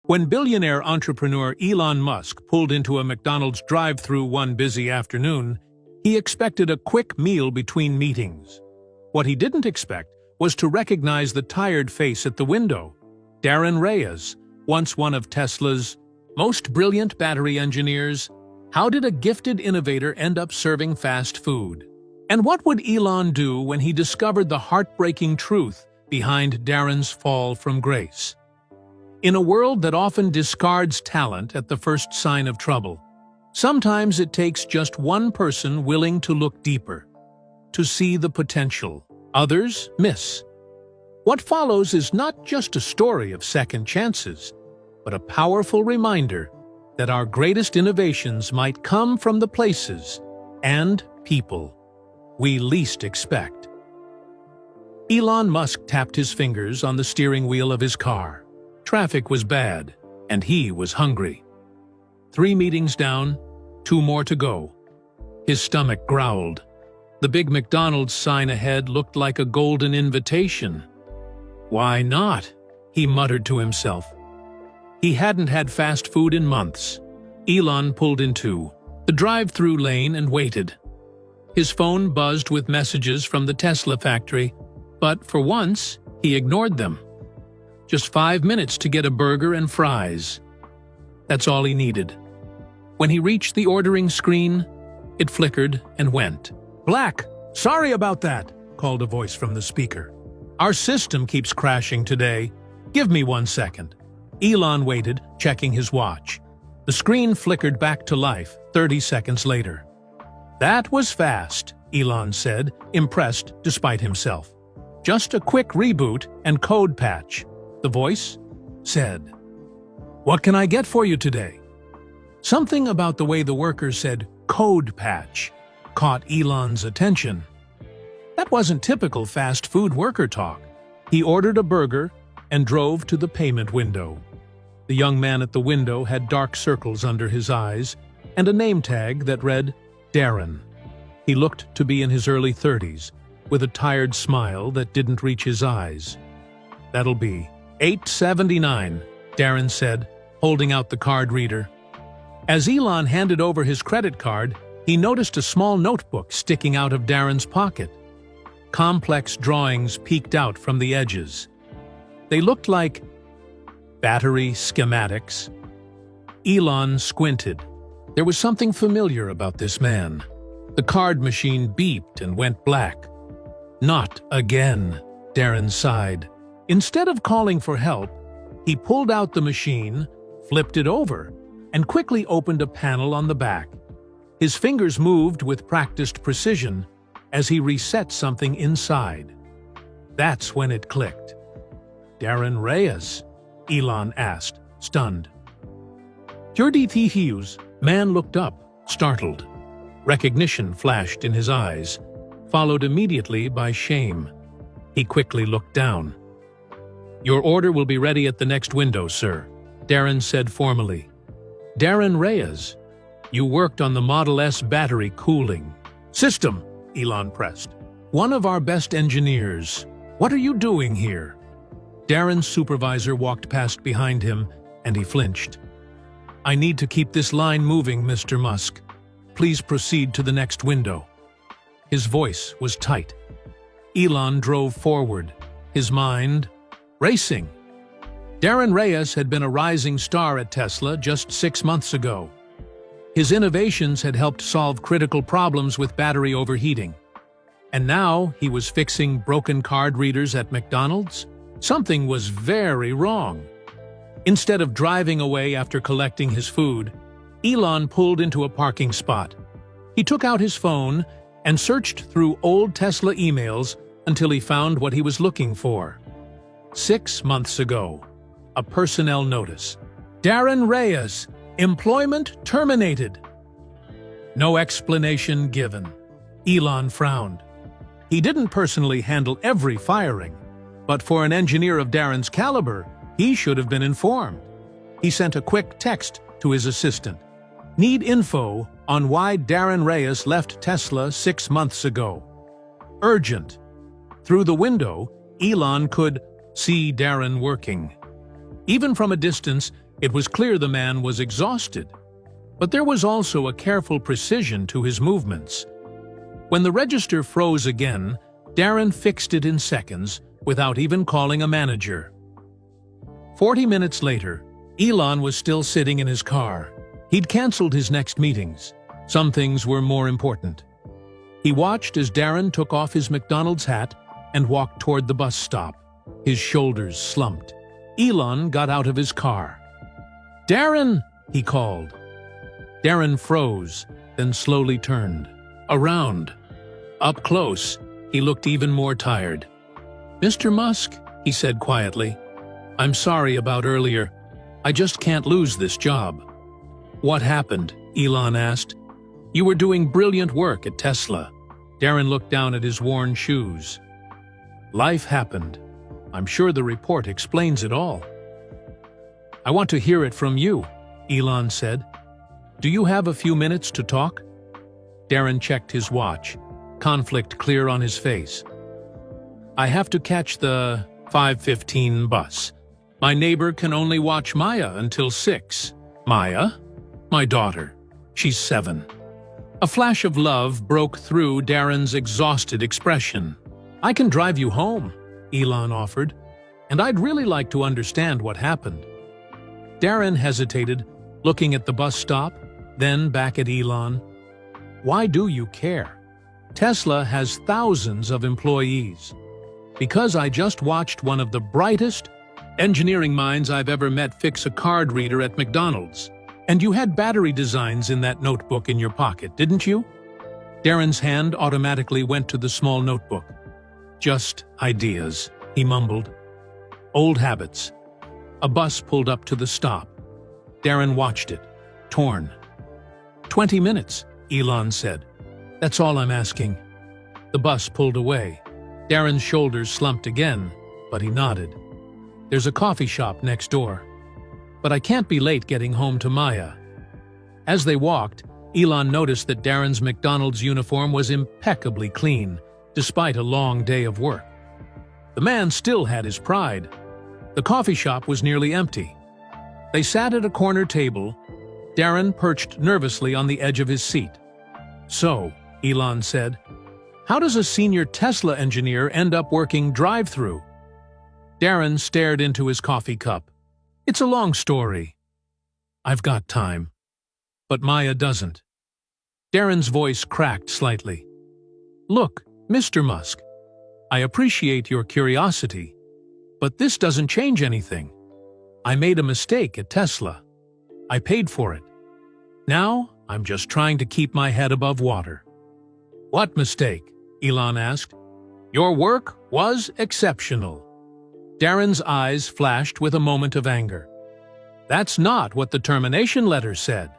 When billionaire entrepreneur Elon Musk pulled into a McDonald's drive-thru one busy afternoon, he expected a quick meal between meetings. What he didn't expect was to recognize the tired face at the window. Darren Reyes, once one of Tesla's most brilliant battery engineers. How did a gifted innovator end up serving fast food? And what would Elon do when he discovered the heartbreaking truth behind Darren's fall from grace? In a world that often discards talent at the first sign of trouble, sometimes it takes just one person willing to look deeper, to see the potential others miss. What follows is not just a story of second chances, but a powerful reminder that our greatest innovations might come from the places and people we least expect. Elon Musk tapped his fingers on the steering wheel of his car. Traffic was bad, and he was hungry. 3 meetings down, 2 more to go. His stomach growled. The big McDonald's sign ahead looked like a golden invitation. Why not? He muttered to himself. He hadn't had fast food in months. Elon pulled into the drive-thru lane and waited. His phone buzzed with messages from the Tesla factory, but for once, he ignored them. Just 5 minutes to get a burger and fries. That's all he needed. When he reached the ordering screen, it flickered and went black. "Sorry about that," called a voice from the speaker. "Our system keeps crashing today. Give me 1 second." Elon waited, checking his watch. The screen flickered back to life 30 seconds later. "That was fast," Elon said, impressed despite himself. "Just a quick reboot and code patch," the voice said. "What can I get for you today?" Something about the way the worker said code patch caught Elon's attention. That wasn't typical fast food worker talk. He ordered a burger and drove to the payment window. The young man at the window had dark circles under his eyes and a name tag that read Darren. He looked to be in his early 30s, with a tired smile that didn't reach his eyes. "That'll be $8.79, Darren said, holding out the card reader. As Elon handed over his credit card, he noticed a small notebook sticking out of Darren's pocket. Complex drawings peeked out from the edges. They looked like battery schematics. Elon squinted. There was something familiar about this man. The card machine beeped and went black. "Not again," Darren sighed. Instead of calling for help, he pulled out the machine, flipped it over, and quickly opened a panel on the back. His fingers moved with practiced precision as he reset something inside. That's when it clicked. "Darren Reyes?" Elon asked, stunned. "Your DTHUs?" Man looked up, startled. Recognition flashed in his eyes, followed immediately by shame. He quickly looked down. "Your order will be ready at the next window, sir," Darren said formally. "Darren Reyes, you worked on the Model S battery cooling system," Elon pressed. "One of our best engineers. What are you doing here?" Darren's supervisor walked past behind him, and he flinched. "I need to keep this line moving, Mr. Musk. Please proceed to the next window." His voice was tight. Elon drove forward, his mind racing. Darren Reyes had been a rising star at Tesla just 6 months ago. His innovations had helped solve critical problems with battery overheating. And now he was fixing broken card readers at McDonald's? Something was very wrong. Instead of driving away after collecting his food, Elon pulled into a parking spot. He took out his phone and searched through old Tesla emails until he found what he was looking for. 6 months ago, a personnel notice. "Darren Reyes, employment terminated." No explanation given. Elon frowned. He didn't personally handle every firing, but for an engineer of Darren's caliber, he should have been informed. He sent a quick text to his assistant. "Need info on why Darren Reyes left Tesla 6 months ago. Urgent." Through the window, Elon could see Darren working. Even from a distance, It was clear the man was exhausted, but there was also a careful precision to his movements. When the register froze again, Darren fixed it in seconds without even calling a manager. 40 minutes later, Elon was still sitting in his car. He'd canceled his next meetings. Some things were more important. He watched as Darren took off his McDonald's hat and walked toward the bus stop. His shoulders slumped. Elon got out of his car. "Darren!" he called. Darren froze, then slowly turned. Around. Up close, he looked even more tired. "Mr. Musk," he said quietly, "I'm sorry about earlier. I just can't lose this job." "What happened?" Elon asked. "You were doing brilliant work at Tesla." Darren looked down at his worn shoes. "Life happened. I'm sure the report explains it all." "I want to hear it from you," Elon said. "Do you have a few minutes to talk?" Darren checked his watch, conflict clear on his face. "I have to catch the 5:15 bus. My neighbor can only watch Maya until 6. "Maya?" "My daughter. She's 7. A flash of love broke through Darren's exhausted expression. "I can drive you home," Elon offered, "and I'd really like to understand what happened." Darren hesitated, looking at the bus stop, then back at Elon. "Why do you care? Tesla has thousands of employees. Because I just watched one of the brightest engineering minds I've ever met fix a card reader at McDonald's. And you had battery designs in that notebook in your pocket, didn't you?" Darren's hand automatically went to the small notebook. "Just ideas," he mumbled. "Old habits." A bus pulled up to the stop. Darren watched it, torn. 20 minutes, Elon said. "That's all I'm asking." The bus pulled away. Darren's shoulders slumped again, but he nodded. "There's a coffee shop next door. But I can't be late getting home to Maya." As they walked, Elon noticed that Darren's McDonald's uniform was impeccably clean, despite a long day of work. The man still had his pride. The coffee shop was nearly empty. They sat at a corner table, Darren perched nervously on the edge of his seat. "So," Elon said, "how does a senior Tesla engineer end up working drive-through?" Darren stared into his coffee cup. "It's a long story. I've got time. But Maya doesn't." Darren's voice cracked slightly. "Look, Mr. Musk, I appreciate your curiosity, but this doesn't change anything. I made a mistake at Tesla. I paid for it. Now, I'm just trying to keep my head above water." "What mistake?" Elon asked. "Your work was exceptional." Darren's eyes flashed with a moment of anger. "That's not what the termination letter said."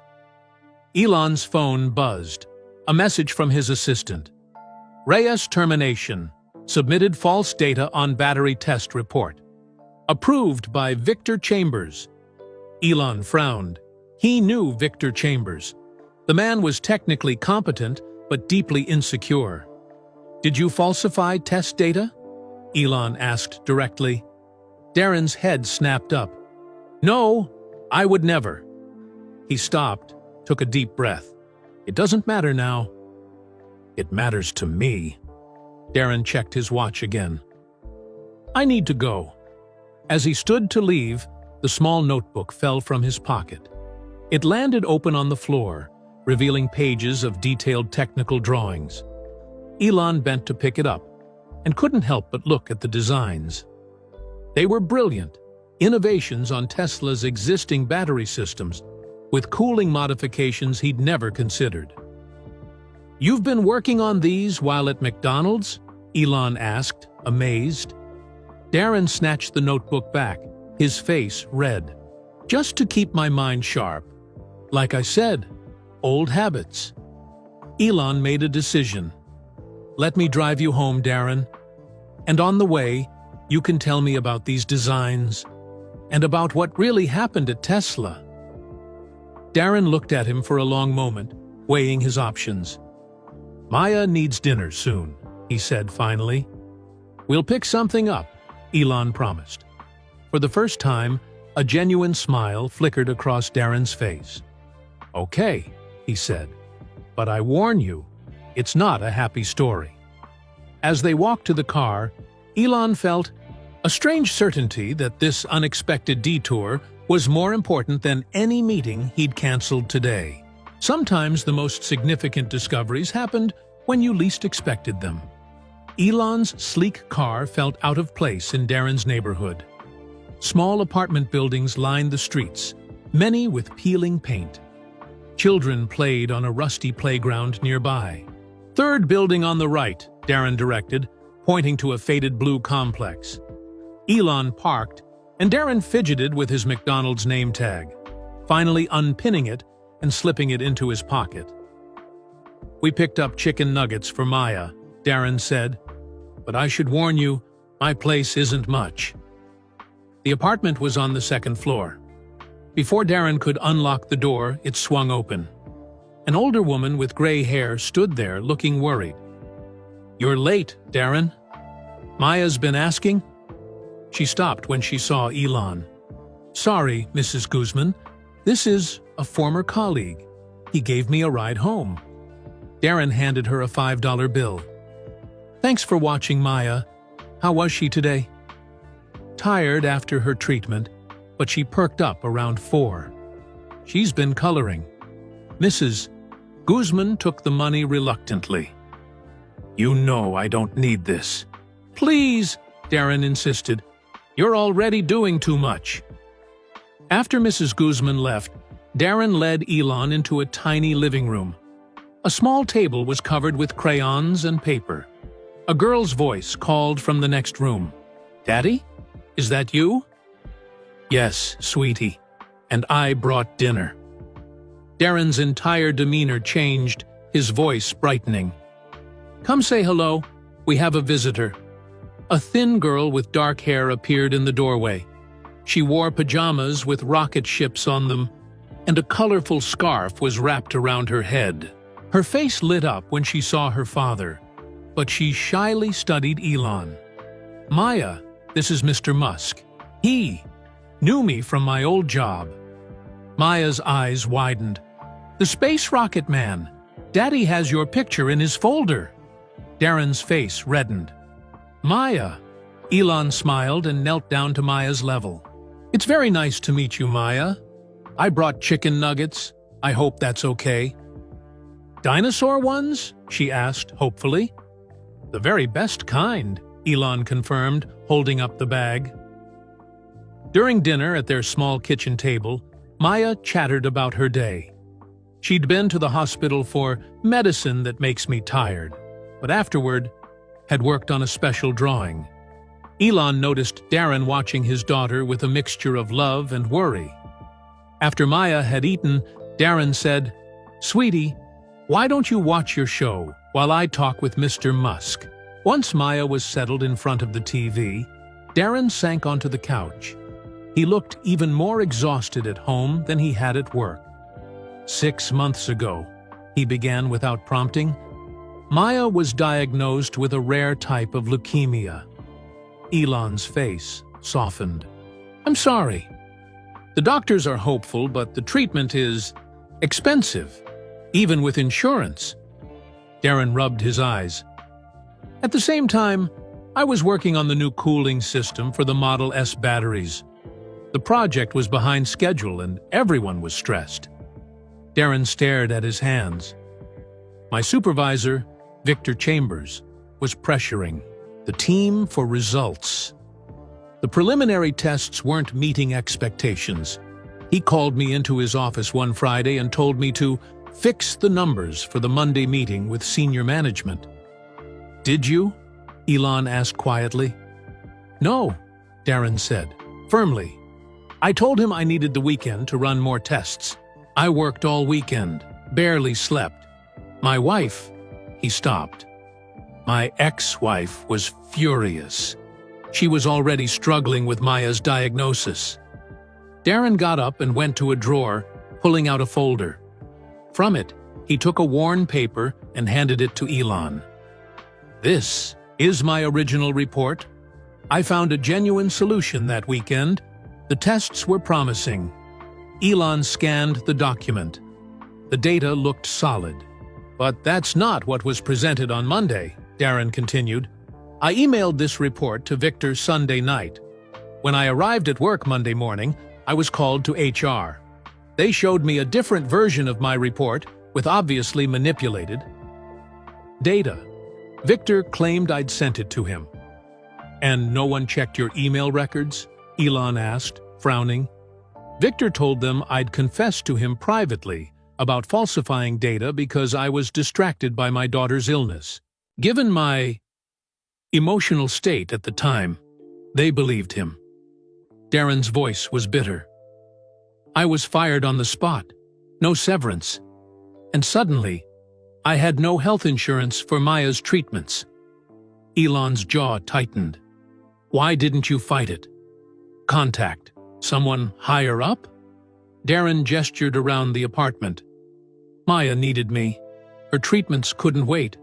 Elon's phone buzzed. A message from his assistant. "Reyes termination. Submitted false data on battery test report. Approved by Victor Chambers." Elon frowned. He knew Victor Chambers. The man was technically competent, but deeply insecure. "Did you falsify test data?" Elon asked directly. Darren's head snapped up. "No, I would never." He stopped, took a deep breath. "It doesn't matter now." "It matters to me." Darren checked his watch again. "I need to go." As he stood to leave, the small notebook fell from his pocket. It landed open on the floor, revealing pages of detailed technical drawings. Elon bent to pick it up, and couldn't help but look at the designs. They were brilliant, innovations on Tesla's existing battery systems, with cooling modifications he'd never considered. "You've been working on these while at McDonald's?" Elon asked, amazed. Darren snatched the notebook back, his face red. "Just to keep my mind sharp. Like I said, old habits." Elon made a decision. "Let me drive you home, Darren. And on the way, you can tell me about these designs and about what really happened at Tesla." Darren looked at him for a long moment, weighing his options. "Maya needs dinner soon," he said finally. "We'll pick something up," Elon promised. For the first time, A genuine smile flickered across Darren's face. "Okay," he said, "but I warn you, it's not a happy story." As they walked to the car, Elon felt a strange certainty that this unexpected detour was more important than any meeting he'd canceled today. Sometimes the most significant discoveries happened when you least expected them. Elon's sleek car felt out of place in Darren's neighborhood. Small apartment buildings lined the streets, many with peeling paint. Children played on a rusty playground nearby. "Third building on the right," Darren directed, pointing to a faded blue complex. Elon parked, and Darren fidgeted with his McDonald's name tag, finally unpinning it and slipping it into his pocket. "We picked up chicken nuggets for Maya," Darren said, "but I should warn you, my place isn't much." The apartment was on the second floor. Before Darren could unlock the door, it swung open. An older woman with gray hair stood there looking worried. "You're late, Darren. Maya's been asking?" She stopped when she saw Elon. "Sorry, Mrs. Guzman. This is a former colleague. He gave me a ride home." Darren handed her a $5 bill. "Thanks for watching, Maya. How was she today?" "Tired after her treatment, but she perked up around 4. She's been coloring." Mrs. Guzman took the money reluctantly. "You know I don't need this." "Please," Darren insisted. "You're already doing too much." After Mrs. Guzman left, Darren led Elon into a tiny living room. A small table was covered with crayons and paper. A girl's voice called from the next room. "Daddy? Is that you?" "Yes, sweetie. And I brought dinner." Darren's entire demeanor changed, his voice brightening. "Come say hello. We have a visitor." A thin girl with dark hair appeared in the doorway. She wore pajamas with rocket ships on them, and a colorful scarf was wrapped around her head. Her face lit up when she saw her father, but she shyly studied Elon. "Maya, this is Mr. Musk. He knew me from my old job." Maya's eyes widened. "The space rocket man. Daddy has your picture in his folder." Darren's face reddened. "Maya." Elon smiled and knelt down to Maya's level. "It's very nice to meet you, Maya. I brought chicken nuggets. I hope that's okay." "Dinosaur ones?" she asked, hopefully. "The very best kind," Elon confirmed, holding up the bag. During dinner at their small kitchen table, Maya chattered about her day. She'd been to the hospital for medicine that makes me tired, but afterward had worked on a special drawing. Elon noticed Darren watching his daughter with a mixture of love and worry. After Maya had eaten, Darren said, "Sweetie, why don't you watch your show while I talk with Mr. Musk?" Once Maya was settled in front of the TV, Darren sank onto the couch. He looked even more exhausted at home than he had at work. 6 months ago, he began without prompting, Maya was diagnosed with a rare type of leukemia. Elon's face softened. "I'm sorry. The doctors are hopeful, but the treatment is expensive, even with insurance." Darren rubbed his eyes. "At the same time, I was working on the new cooling system for the Model S batteries. The project was behind schedule and everyone was stressed." Darren stared at his hands. "My supervisor, Victor Chambers, was pressuring the team for results. The preliminary tests weren't meeting expectations. He called me into his office one Friday and told me to fix the numbers for the Monday meeting with senior management." "Did you?" Elon asked quietly. "No," Darren said, firmly. "I told him I needed the weekend to run more tests. I worked all weekend, barely slept. My wife..." He stopped. "My ex-wife was furious. She was already struggling with Maya's diagnosis." Darren got up and went to a drawer, pulling out a folder. From it, he took a worn paper and handed it to Elon. "This is my original report. I found a genuine solution that weekend. The tests were promising. Elon scanned the document. The data looked solid. But that's not what was presented on Monday, Darren continued. I emailed this report to Victor Sunday night. When I arrived at work Monday morning, I was called to HR. They showed me a different version of my report, with obviously manipulated data. Victor claimed I'd sent it to him. And no one checked your email records? Elon asked, frowning. Victor told them I'd confessed to him privately about falsifying data because I was distracted by my daughter's illness. Given my emotional state at the time, they believed him. Darren's voice was bitter. I was fired on the spot, no severance. And suddenly, I had no health insurance for Maya's treatments. Elon's jaw tightened. Why didn't you fight it? Contact someone higher up? Darren gestured around the apartment. Maya needed me. Her treatments couldn't wait.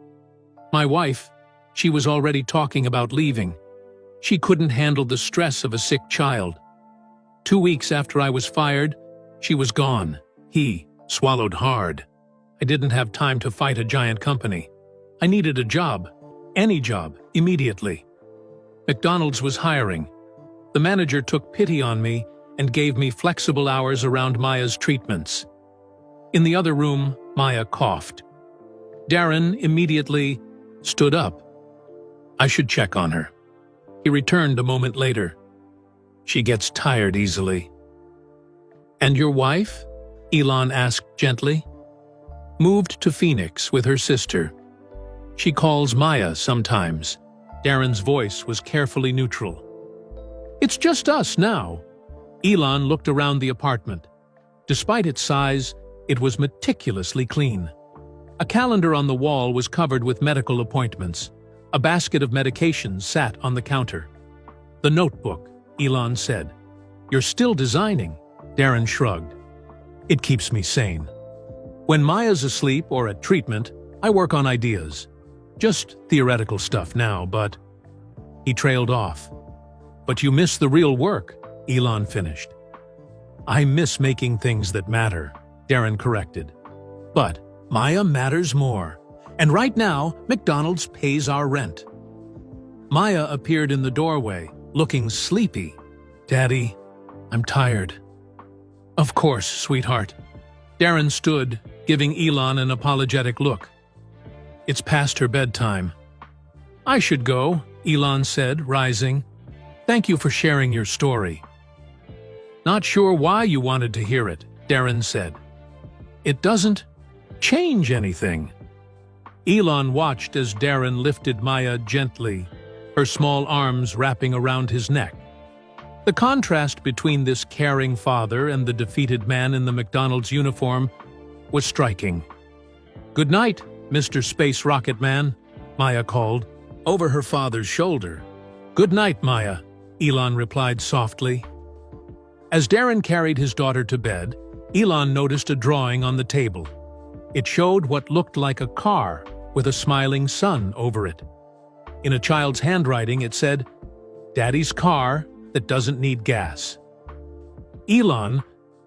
My wife, she was already talking about leaving. She couldn't handle the stress of a sick child. 2 weeks after I was fired, she was gone. He swallowed hard. I didn't have time to fight a giant company. I needed a job, any job, immediately. McDonald's was hiring. The manager took pity on me and gave me flexible hours around Maya's treatments. In the other room, Maya coughed. Darren immediately stood up. I should check on her. He returned a moment later. She gets tired easily. And your wife? Elon asked gently. Moved to Phoenix with her sister. She calls Maya sometimes. Darren's voice was carefully neutral. It's just us now. Elon looked around the apartment. Despite its size, it was meticulously clean. A calendar on the wall was covered with medical appointments. A basket of medications sat on the counter. The notebook, Elon said. You're still designing, Darren shrugged. It keeps me sane. When Maya's asleep or at treatment, I work on ideas. Just theoretical stuff now, but... He trailed off. But you miss the real work, Elon finished. I miss making things that matter, Darren corrected. But Maya matters more. And right now, McDonald's pays our rent. Maya appeared in the doorway, looking sleepy. Daddy, I'm tired. Of course, sweetheart. Darren stood, giving Elon an apologetic look. It's past her bedtime. I should go, Elon said, rising. Thank you for sharing your story. Not sure why you wanted to hear it, Darren said. It doesn't change anything. Elon watched as Darren lifted Maya gently, her small arms wrapping around his neck. The contrast between this caring father and the defeated man in the McDonald's uniform was striking. Good night, Mr. Space Rocket Man, Maya called, over her father's shoulder. Good night, Maya, Elon replied softly. As Darren carried his daughter to bed, Elon noticed a drawing on the table. It showed what looked like a car with a smiling sun over it. In a child's handwriting, it said, Daddy's car that doesn't need gas. Elon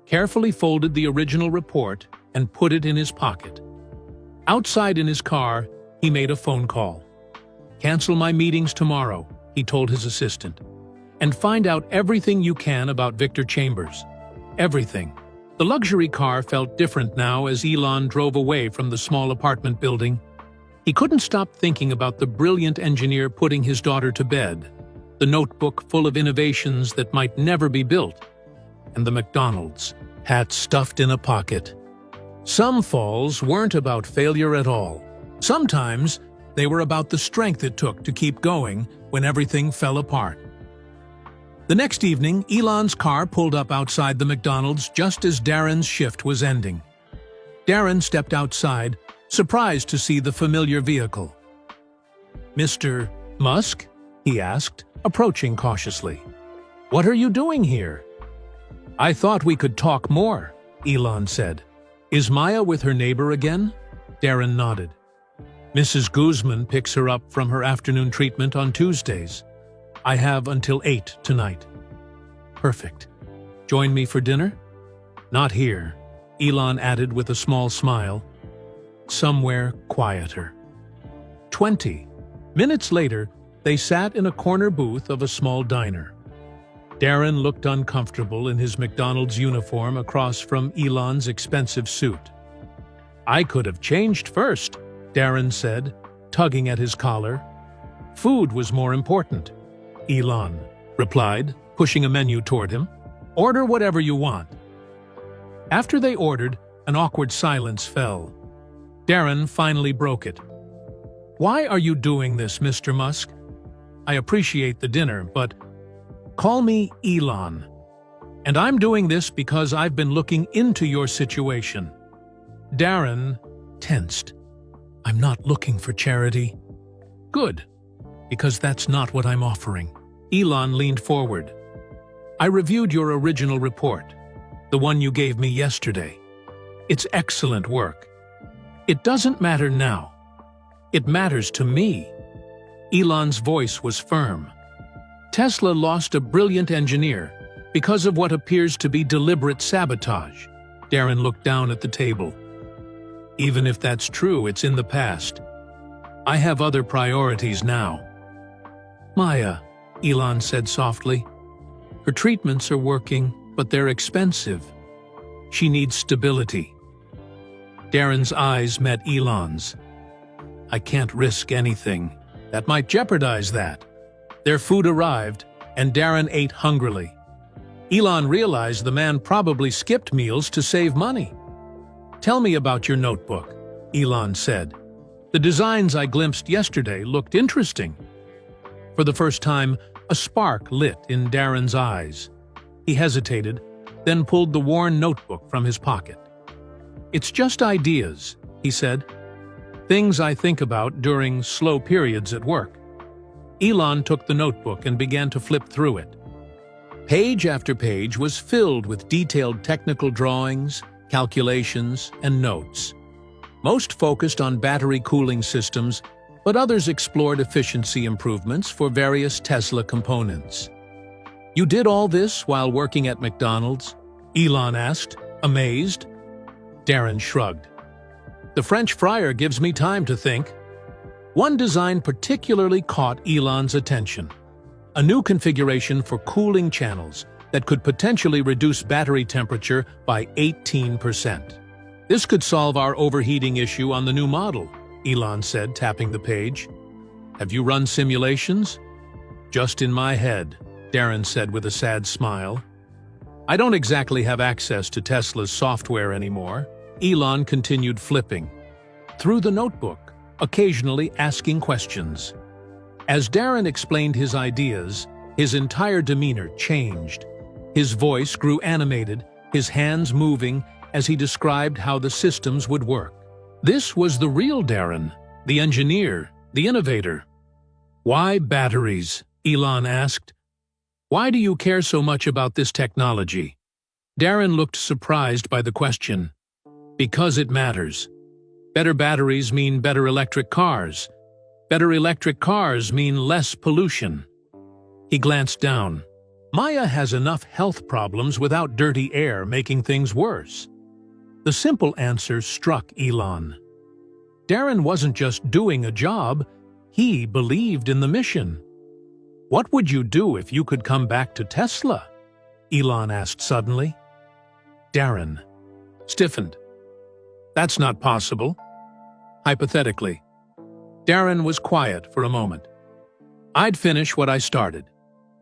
carefully folded the original report and put it in his pocket. Outside in his car, he made a phone call. Cancel my meetings tomorrow, he told his assistant, and find out everything you can about Victor Chambers. Everything. The luxury car felt different now as Elon drove away from the small apartment building. He couldn't stop thinking about the brilliant engineer putting his daughter to bed, the notebook full of innovations that might never be built, and the McDonald's hat stuffed in a pocket. Some falls weren't about failure at all. Sometimes they were about the strength it took to keep going when everything fell apart. The next evening, Elon's car pulled up outside the McDonald's just as Darren's shift was ending. Darren stepped outside, surprised to see the familiar vehicle. Mr. Musk? He asked, approaching cautiously. What are you doing here? I thought we could talk more, Elon said. Is Maya with her neighbor again? Darren nodded. Mrs. Guzman picks her up from her afternoon treatment on Tuesdays. I have until 8 tonight. Perfect. Join me for dinner? Not here, Elon added with a small smile. Somewhere quieter. 20 minutes later, they sat in a corner booth of a small diner. Darren looked uncomfortable in his McDonald's uniform across from Elon's expensive suit. I could have changed first, Darren said, tugging at his collar. Food was more important, Elon replied, pushing a menu toward him. Order whatever you want. After they ordered, an awkward silence fell. Darren finally broke it. Why are you doing this, Mr. Musk? I appreciate the dinner, but call me Elon. And I'm doing this because I've been looking into your situation. Darren tensed. I'm not looking for charity. Good, because that's not what I'm offering. Elon leaned forward. I reviewed your original report, the one you gave me yesterday. It's excellent work. It doesn't matter now. It matters to me. Elon's voice was firm. Tesla lost a brilliant engineer because of what appears to be deliberate sabotage. Darren looked down at the table. Even if that's true, it's in the past. I have other priorities now. Maya, Elon said softly. Her treatments are working, but they're expensive. She needs stability. Darren's eyes met Elon's. I can't risk anything. That might jeopardize that. Their food arrived, and Darren ate hungrily. Elon realized the man probably skipped meals to save money. Tell me about your notebook, Elon said. The designs I glimpsed yesterday looked interesting. For the first time, a spark lit in Darren's eyes. He hesitated, then pulled the worn notebook from his pocket. It's just ideas, he said. Things I think about during slow periods at work. Elon took the notebook and began to flip through it. Page after page was filled with detailed technical drawings, calculations, and notes. Most focused on battery cooling systems, but others explored efficiency improvements for various Tesla components. You did all this while working at McDonald's? Elon asked, amazed. Darren shrugged. The French fryer gives me time to think. One design particularly caught Elon's attention. A new configuration for cooling channels that could potentially reduce battery temperature by 18%. This could solve our overheating issue on the new model, Elon said, tapping the page. Have you run simulations? Just in my head, Darren said with a sad smile. I don't exactly have access to Tesla's software anymore. Elon continued flipping through the notebook, occasionally asking questions. As Darren explained his ideas, his entire demeanor changed. His voice grew animated, his hands moving as he described how the systems would work. This was the real Darren, the engineer, the innovator. Why batteries? Elon asked. Why do you care so much about this technology? Darren looked surprised by the question. Because it matters. Better batteries mean better electric cars. Better electric cars mean less pollution. He glanced down. Maya has enough health problems without dirty air making things worse. The simple answer struck Elon. Darren wasn't just doing a job, he believed in the mission. What would you do if you could come back to Tesla? Elon asked suddenly. Darren stiffened. That's not possible. Hypothetically. Darren was quiet for a moment. I'd finish what I started.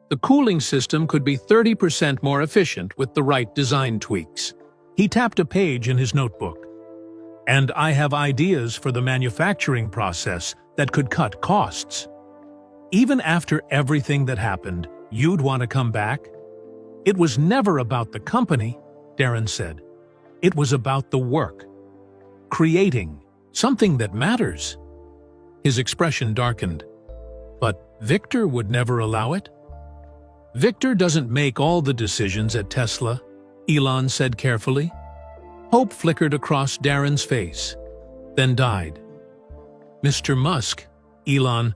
The cooling system could be 30% more efficient with the right design tweaks. He tapped a page in his notebook. And I have ideas for the manufacturing process that could cut costs. Even after everything that happened, you'd want to come back? It was never about the company, Darren said. It was about the work. Creating something that matters. His expression darkened. But Victor would never allow it? Victor doesn't make all the decisions at Tesla, Elon said carefully. Hope flickered across Darren's face, then died. Mr. Musk, Elon,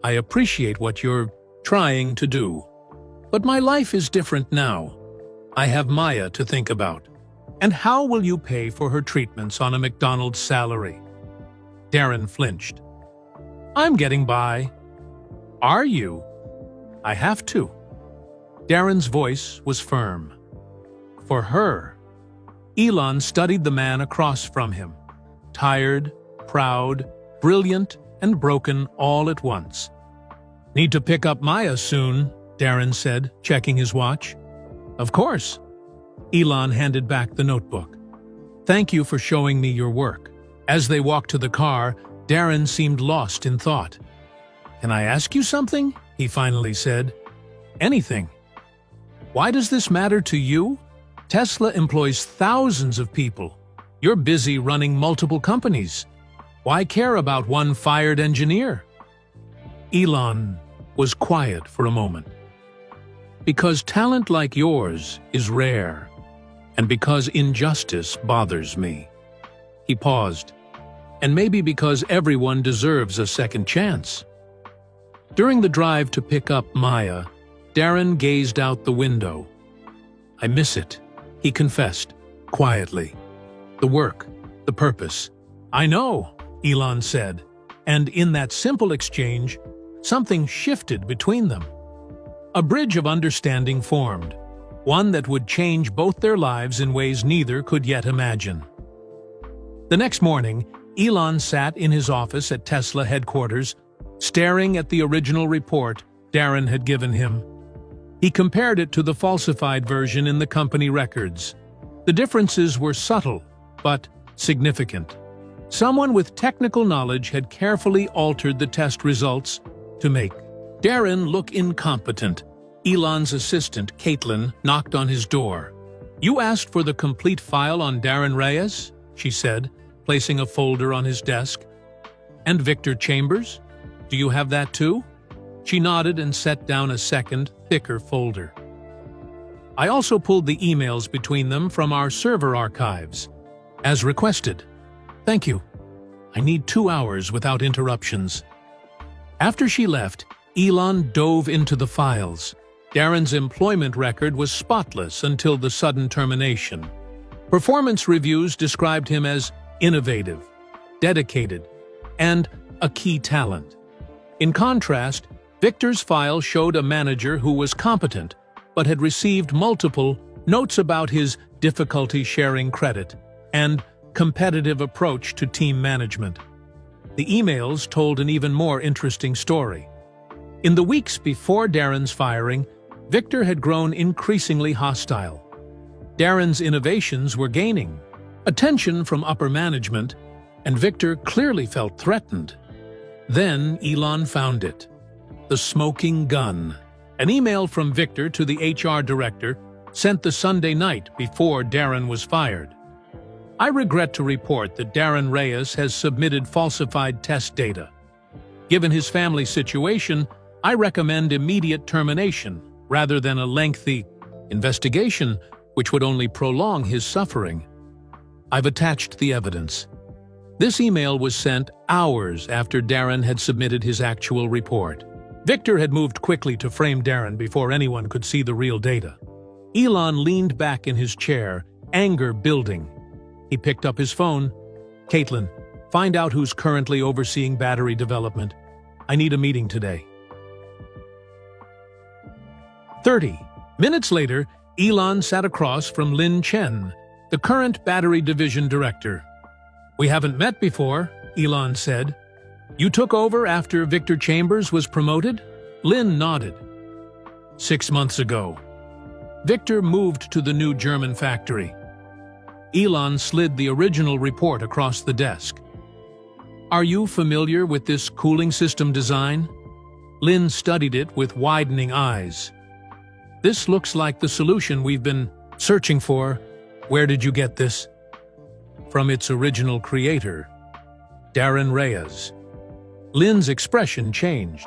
I appreciate what you're trying to do. But my life is different now. I have Maya to think about. And how will you pay for her treatments on a McDonald's salary? Darren flinched. I'm getting by. Are you? I have to. Darren's voice was firm. For her. Elon studied the man across from him. Tired, proud, brilliant, and broken all at once. Need to pick up Maya soon, Darren said, checking his watch. Of course. Elon handed back the notebook. Thank you for showing me your work. As they walked to the car, Darren seemed lost in thought. Can I ask you something? He finally said. Anything. Why does this matter to you? Tesla employs thousands of people. You're busy running multiple companies. Why care about one fired engineer? Elon was quiet for a moment. Because talent like yours is rare, and because injustice bothers me. He paused, and maybe because everyone deserves a second chance. During the drive to pick up Maya, Darren gazed out the window. I miss it, he confessed, quietly. The work, the purpose. I know, Elon said, and in that simple exchange, something shifted between them. A bridge of understanding formed, one that would change both their lives in ways neither could yet imagine. The next morning, Elon sat in his office at Tesla headquarters, staring at the original report Darren had given him. He compared it to the falsified version in the company records. The differences were subtle, but significant. Someone with technical knowledge had carefully altered the test results to make Darren look incompetent. Elon's assistant, Caitlin, knocked on his door. You asked for the complete file on Darren Reyes, she said, placing a folder on his desk. And Victor Chambers? Do you have that too? She nodded and set down a second, thicker folder. I also pulled the emails between them from our server archives, as requested. Thank you. I need 2 hours without interruptions. After she left, Elon dove into the files. Darren's employment record was spotless until the sudden termination. Performance reviews described him as innovative, dedicated, and a key talent. In contrast, Victor's file showed a manager who was competent, but had received multiple notes about his difficulty sharing credit and competitive approach to team management. The emails told an even more interesting story. In the weeks before Darren's firing, Victor had grown increasingly hostile. Darren's innovations were gaining attention from upper management, and Victor clearly felt threatened. Then Elon found it. The smoking gun. An email from Victor to the HR director sent the Sunday night before Darren was fired. I regret to report that Darren Reyes has submitted falsified test data. Given his family situation, I recommend immediate termination rather than a lengthy investigation which would only prolong his suffering. I've attached the evidence. This email was sent hours after Darren had submitted his actual report. Victor had moved quickly to frame Darren before anyone could see the real data. Elon leaned back in his chair, anger building. He picked up his phone. Caitlin, find out who's currently overseeing battery development. I need a meeting today. 30 minutes later, Elon sat across from Lin Chen, the current battery division director. We haven't met before, Elon said. You took over after Victor Chambers was promoted? Lin nodded. 6 months ago. Victor moved to the new German factory. Elon slid the original report across the desk. Are you familiar with this cooling system design? Lin studied it with widening eyes. This looks like the solution we've been searching for. Where did you get this? From its original creator, Darren Reyes. Lin's expression changed.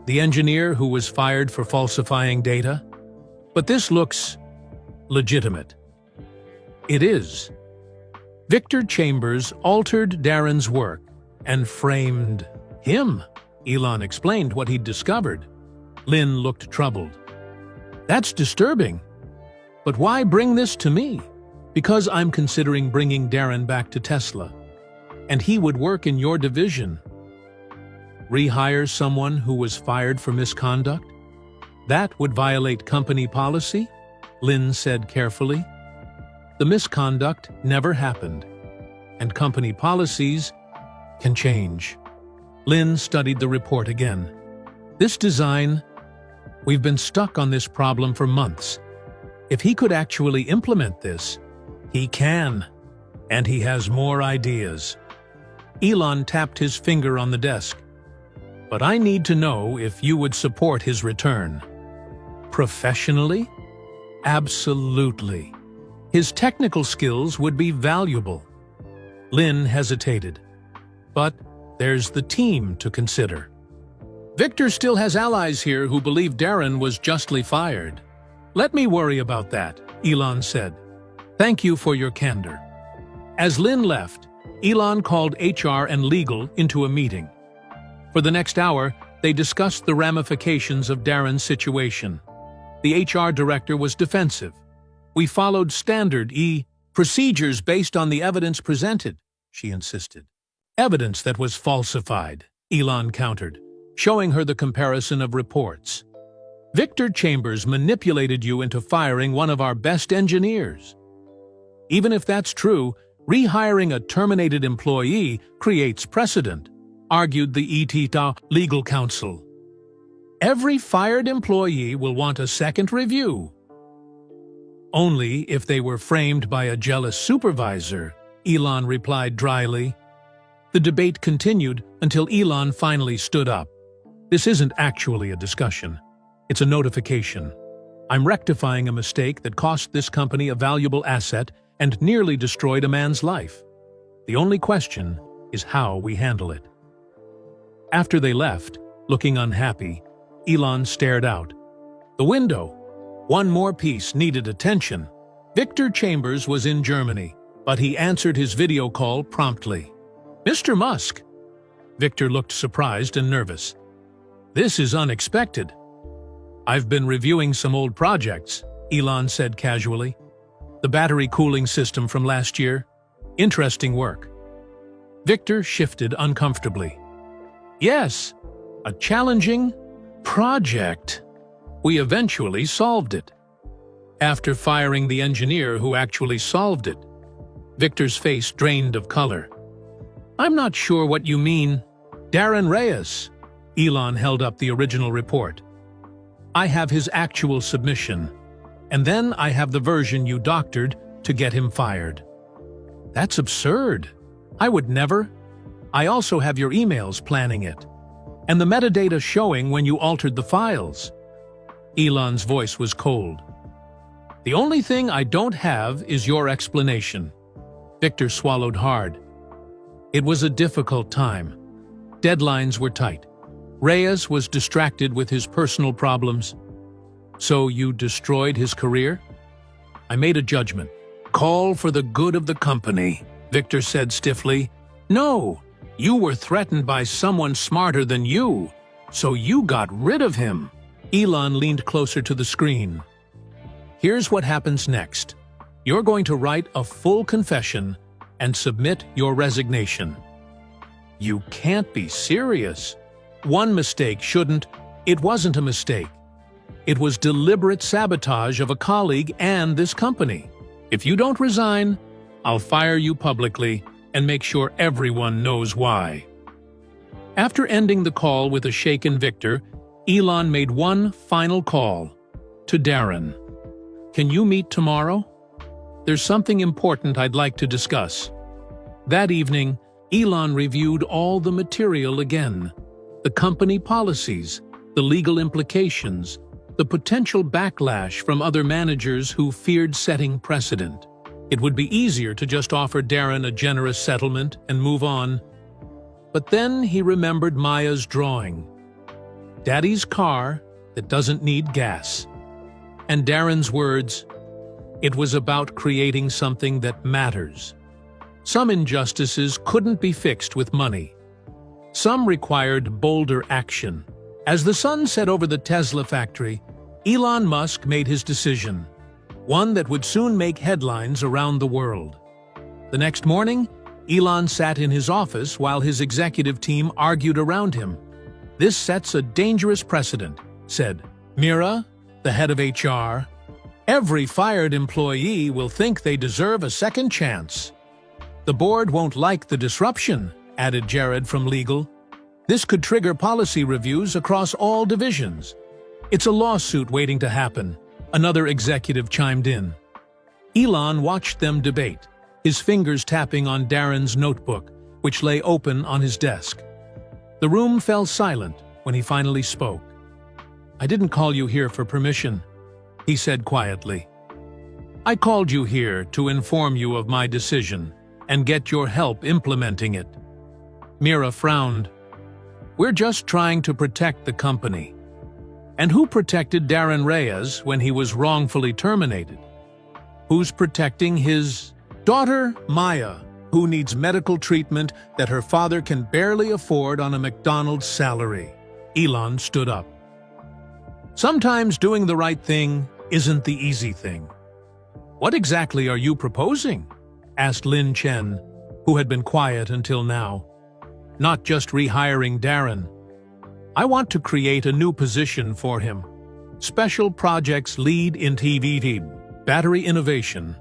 The engineer who was fired for falsifying data? But this looks legitimate. It is. Victor Chambers altered Darren's work and framed him. Elon explained what he'd discovered. Lin looked troubled. That's disturbing. But why bring this to me? Because I'm considering bringing Darren back to Tesla, and he would work in your division. Rehire someone who was fired for misconduct? That would violate company policy, Lynn said carefully. The misconduct never happened, and company policies can change. Lynn studied the report again. This design, we've been stuck on this problem for months. If he could actually implement this, he can, and he has more ideas. Elon tapped his finger on the desk. But I need to know if you would support his return. Professionally? Absolutely. His technical skills would be valuable. Lynn hesitated. But there's the team to consider. Victor still has allies here who believe Darren was justly fired. Let me worry about that, Elon said. Thank you for your candor. As Lynn left, Elon called HR and legal into a meeting. For the next hour, they discussed the ramifications of Darren's situation. The HR director was defensive. We followed standard procedures based on the evidence presented, she insisted. Evidence that was falsified, Elon countered, showing her the comparison of reports. Victor Chambers manipulated you into firing one of our best engineers. Even if that's true, rehiring a terminated employee creates precedent, argued the ETA legal counsel. Every fired employee will want a second review. Only if they were framed by a jealous supervisor, Elon replied dryly. The debate continued until Elon finally stood up. This isn't actually a discussion. It's a notification. I'm rectifying a mistake that cost this company a valuable asset and nearly destroyed a man's life. The only question is how we handle it. After they left, looking unhappy, Elon stared out. The window. One more piece needed attention. Victor Chambers was in Germany, but he answered his video call promptly. Mr. Musk. Victor looked surprised and nervous. This is unexpected. I've been reviewing some old projects, Elon said casually. The battery cooling system from last year. Interesting work. Victor shifted uncomfortably. Yes, a challenging project. We eventually solved it. After firing the engineer who actually solved it. Victor's face drained of color. I'm not sure what you mean. Darren Reyes. Elon held up the original report. I have his actual submission, and then I have the version you doctored to get him fired. That's absurd. I would never. I also have your emails planning it, and the metadata showing when you altered the files. Elon's voice was cold. The only thing I don't have is your explanation. Victor swallowed hard. It was a difficult time. Deadlines were tight. Reyes was distracted with his personal problems. So you destroyed his career? I made a judgment. Call for the good of the company, Victor said stiffly. No, you were threatened by someone smarter than you, so you got rid of him. Elon leaned closer to the screen. Here's what happens next. You're going to write a full confession and submit your resignation. You can't be serious. One mistake shouldn't. It wasn't a mistake. It was deliberate sabotage of a colleague and this company. If you don't resign, I'll fire you publicly and make sure everyone knows why. After ending the call with a shaken Victor, Elon made one final call to Darren. Can you meet tomorrow? There's something important I'd like to discuss. That evening, Elon reviewed all the material again. The company policies, the legal implications, the potential backlash from other managers who feared setting precedent. It would be easier to just offer Darren a generous settlement and move on. But then he remembered Maya's drawing. Daddy's car that doesn't need gas. And Darren's words, it was about creating something that matters. Some injustices couldn't be fixed with money. Some required bolder action. As the sun set over the Tesla factory, Elon Musk made his decision. one that would soon make headlines around the world. The next morning, Elon sat in his office while his executive team argued around him. "This sets a dangerous precedent," said Mira, the head of HR. "Every fired employee will think they deserve a second chance." "The board won't like the disruption," added Jared from legal. "This could trigger policy reviews across all divisions." "It's a lawsuit waiting to happen," another executive chimed in. Elon watched them debate, his fingers tapping on Darren's notebook, which lay open on his desk. The room fell silent when he finally spoke. "I didn't call you here for permission," he said quietly. "I called you here to inform you of my decision and get your help implementing it." Mira frowned. "We're just trying to protect the company." "And who protected Darren Reyes when he was wrongfully terminated? Who's protecting his daughter, Maya, who needs medical treatment that her father can barely afford on a McDonald's salary?" Elon stood up. "Sometimes doing the right thing isn't the easy thing." "What exactly are you proposing?" asked Lin Chen, who had been quiet until now. "Not just rehiring Darren. I want to create a new position for him. Special Projects Lead in TVT, Battery Innovation.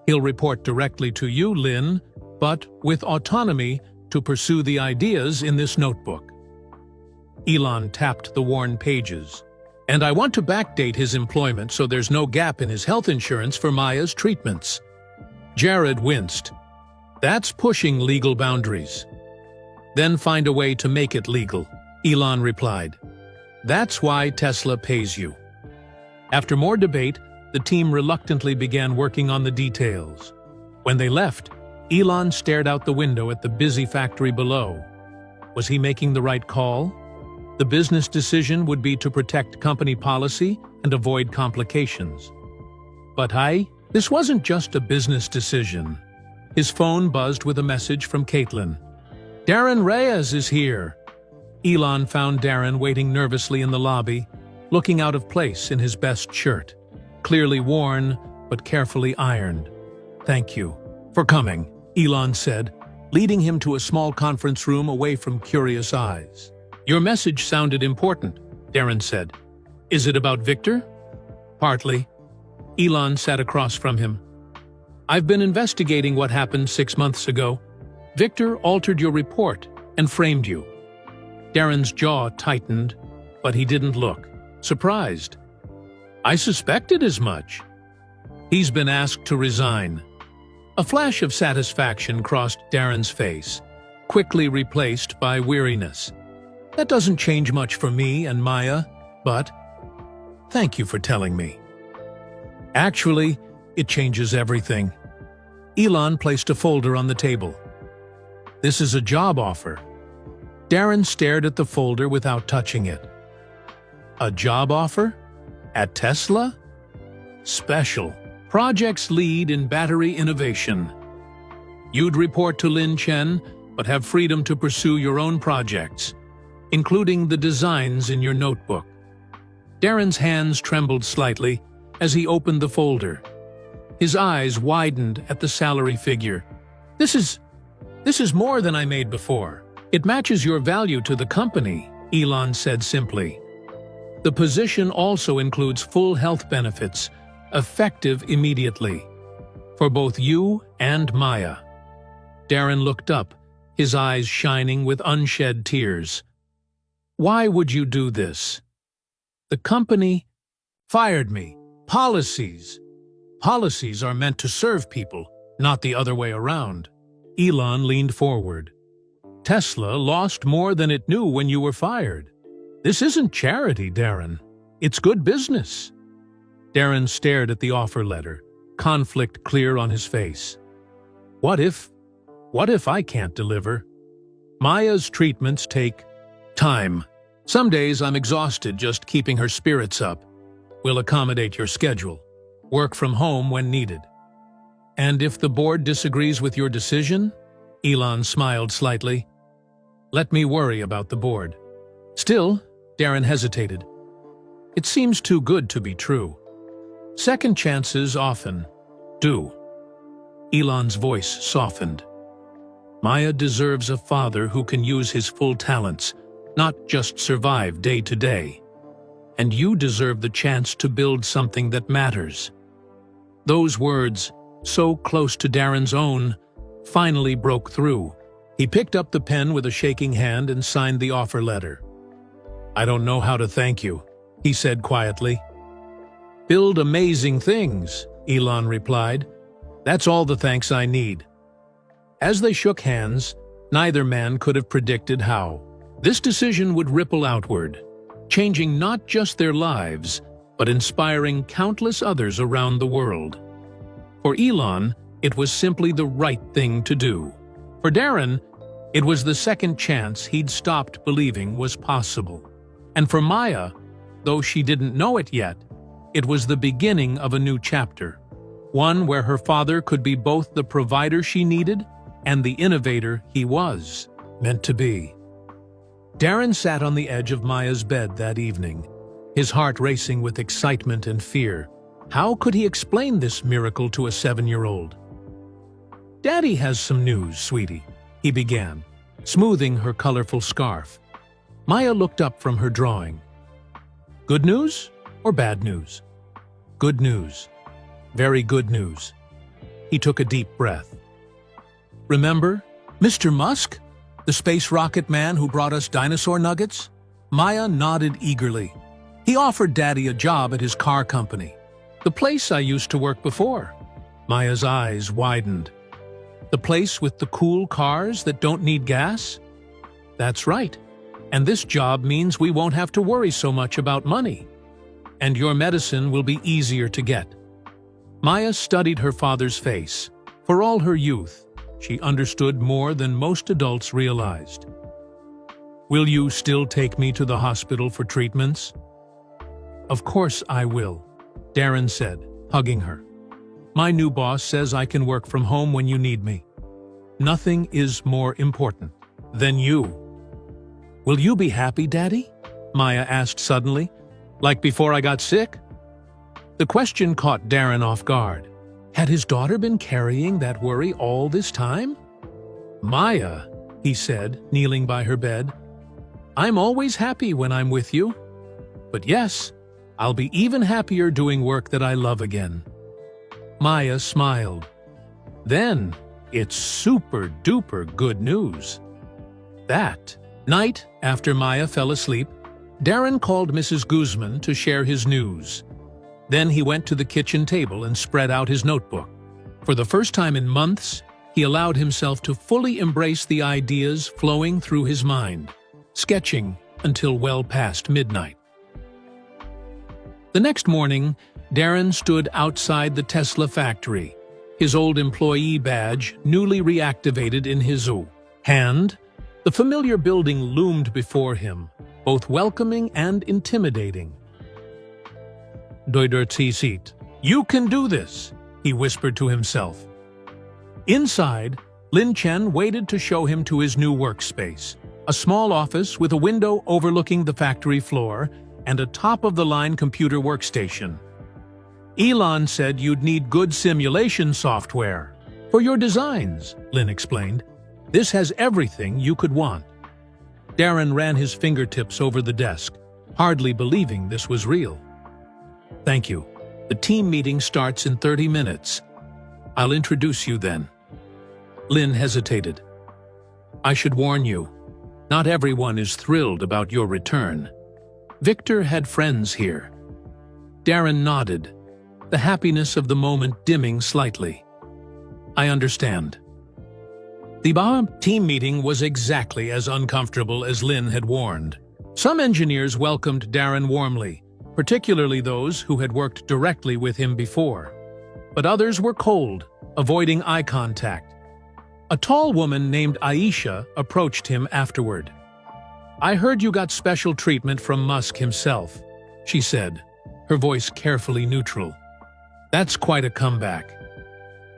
He'll report directly to you, Lin, but with autonomy to pursue the ideas in this notebook." Elon tapped the worn pages. "And I want to backdate his employment so there's no gap in his health insurance for Maya's treatments." Jared winced. "That's pushing legal boundaries." "Then find a way to make it legal," Elon replied. "That's why Tesla pays you." After more debate, the team reluctantly began working on the details. When they left, Elon stared out the window at the busy factory below. Was he making the right call? The business decision would be to protect company policy and avoid complications. But this wasn't just a business decision. His phone buzzed with a message from Caitlin. "Darren Reyes is here." Elon found Darren waiting nervously in the lobby, looking out of place in his best shirt, clearly worn but carefully ironed. "Thank you for coming," Elon said, leading him to a small conference room away from curious eyes. "Your message sounded important," Darren said. "Is it about Victor?" "Partly." Elon sat across from him. "I've been investigating what happened 6 months ago. Victor altered your report and framed you." Darren's jaw tightened, but he didn't look surprised. "I suspected as much." "He's been asked to resign." A flash of satisfaction crossed Darren's face, quickly replaced by weariness. "That doesn't change much for me and Maya, but thank you for telling me." "Actually, it changes everything." Elon placed a folder on the table. "This is a job offer." Darren stared at the folder without touching it. "A job offer? At Tesla?" "Special Projects Lead in Battery Innovation. You'd report to Lin Chen, but have freedom to pursue your own projects, including the designs in your notebook." Darren's hands trembled slightly as he opened the folder. His eyes widened at the salary figure. This is more than I made before. It matches your value to the company," Elon said simply. "The position also includes full health benefits, effective immediately, for both you and Maya." Darren looked up, his eyes shining with unshed tears. "Why would you do this?" "The company fired me. Policies. Policies are meant to serve people, not the other way around." Elon leaned forward. "Tesla lost more than it knew when you were fired. This isn't charity, Darren. It's good business." Darren stared at the offer letter, conflict clear on his face. What if I can't deliver? Maya's treatments take time. Some days I'm exhausted just keeping her spirits up. We'll accommodate your schedule. Work from home when needed. And if the board disagrees with your decision? Elon smiled slightly. Let me worry about the board. Still, Darren hesitated. It seems too good to be true. Second chances often do. Elon's voice softened. Maya deserves a father who can use his full talents, not just survive day to day. And you deserve the chance to build something that matters. Those words, so close to Darren's own, finally broke through. He picked up the pen with a shaking hand and signed the offer letter. "I don't know how to thank you," he said quietly. "Build amazing things," Elon replied. "That's all the thanks I need." As they shook hands, neither man could have predicted how this decision would ripple outward, changing not just their lives, but inspiring countless others around the world. For Elon, it was simply the right thing to do. For Darren, it was the second chance he'd stopped believing was possible. And for Maya, though she didn't know it yet, it was the beginning of a new chapter, one where her father could be both the provider she needed and the innovator he was meant to be. Darren sat on the edge of Maya's bed that evening, his heart racing with excitement and fear. How could he explain this miracle to a 7-year-old? "Daddy has some news, sweetie," he began, smoothing her colorful scarf. Maya looked up from her drawing. "Good news or bad news?" "Good news. Very good news." He took a deep breath. "Remember Mr. Musk? The space rocket man who brought us dinosaur nuggets?" Maya nodded eagerly. "He offered Daddy a job at his car company. The place I used to work before." Maya's eyes widened. "The place with the cool cars that don't need gas?" "That's right. And this job means we won't have to worry so much about money. And your medicine will be easier to get." Maya studied her father's face. For all her youth, she understood more than most adults realized. "Will you still take me to the hospital for treatments?" "Of course I will," Darren said, hugging her. "My new boss says I can work from home when you need me. Nothing is more important than you." "Will you be happy, Daddy?" Maya asked suddenly. "Like before I got sick?" The question caught Darren off guard. Had his daughter been carrying that worry all this time? "Maya," he said, kneeling by her bed, "I'm always happy when I'm with you. But yes, I'll be even happier doing work that I love again." Maya smiled. "Then, it's super-duper good news." That night, after Maya fell asleep, Darren called Mrs. Guzman to share his news. Then he went to the kitchen table and spread out his notebook. For the first time in months, he allowed himself to fully embrace the ideas flowing through his mind, sketching until well past midnight. The next morning, Darren stood outside the Tesla factory, his old employee badge newly reactivated in his hand. The familiar building loomed before him, both welcoming and intimidating. "Seat. You can do this," he whispered to himself. Inside, Lin Chen waited to show him to his new workspace, a small office with a window overlooking the factory floor and a top-of-the-line computer workstation. "Elon said you'd need good simulation software for your designs," Lin explained. "This has everything you could want." Darren ran his fingertips over the desk, hardly believing this was real. "Thank you. The team meeting starts in 30 minutes. I'll introduce you then." Lin hesitated. "I should warn you, not everyone is thrilled about your return. Victor had friends here." Darren nodded, the happiness of the moment dimming slightly. "I understand." The team meeting was exactly as uncomfortable as Lin had warned. Some engineers welcomed Darren warmly, particularly those who had worked directly with him before. But others were cold, avoiding eye contact. A tall woman named Aisha approached him afterward. "I heard you got special treatment from Musk himself," she said, her voice carefully neutral. "That's quite a comeback."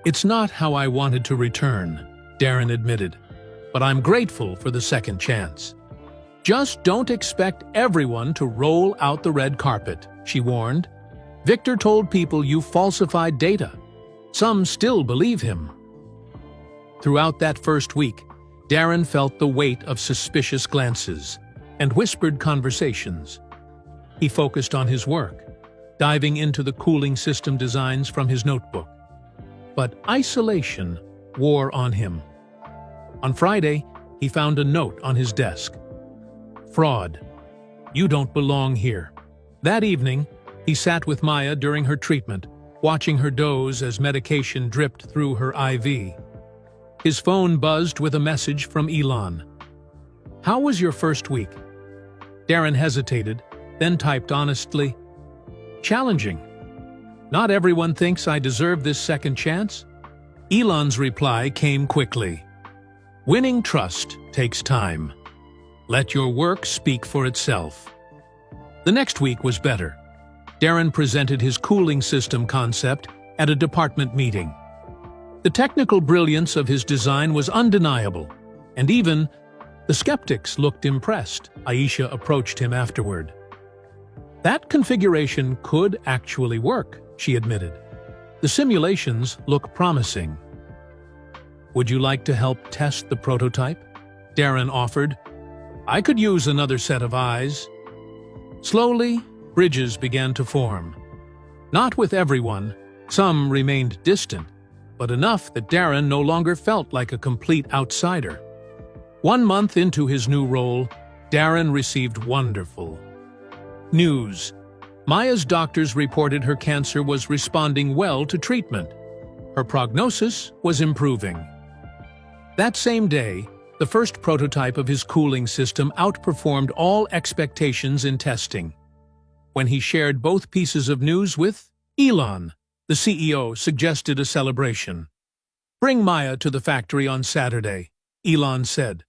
"It's not how I wanted to return," Darren admitted, "but I'm grateful for the second chance." "Just don't expect everyone to roll out the red carpet," she warned. Victor told people you falsified data. Some still believe him. Throughout that first week, Darren felt the weight of suspicious glances and whispered conversations. He focused on his work, diving into the cooling system designs from his notebook. But isolation wore on him. On Friday, he found a note on his desk. Fraud. You don't belong here. That evening, he sat with Maya during her treatment, watching her doze as medication dripped through her IV. His phone buzzed with a message from Elon. How was your first week? Darren hesitated, then typed honestly, challenging. Not everyone thinks I deserve this second chance. Elon's reply came quickly. Winning trust takes time. Let your work speak for itself. The next week was better. Darren presented his cooling system concept at a department meeting. The technical brilliance of his design was undeniable, and even the skeptics looked impressed. Aisha approached him afterward. That configuration could actually work, she admitted. The simulations look promising. Would you like to help test the prototype? Darren offered. I could use another set of eyes. Slowly, bridges began to form. Not with everyone, some remained distant, but enough that Darren no longer felt like a complete outsider. 1 month into his new role, Darren received wonderful news. Maya's doctors reported her cancer was responding well to treatment. Her prognosis was improving. That same day, the first prototype of his cooling system outperformed all expectations in testing. When he shared both pieces of news with Elon, the CEO suggested a celebration. Bring Maya to the factory on Saturday, Elon said.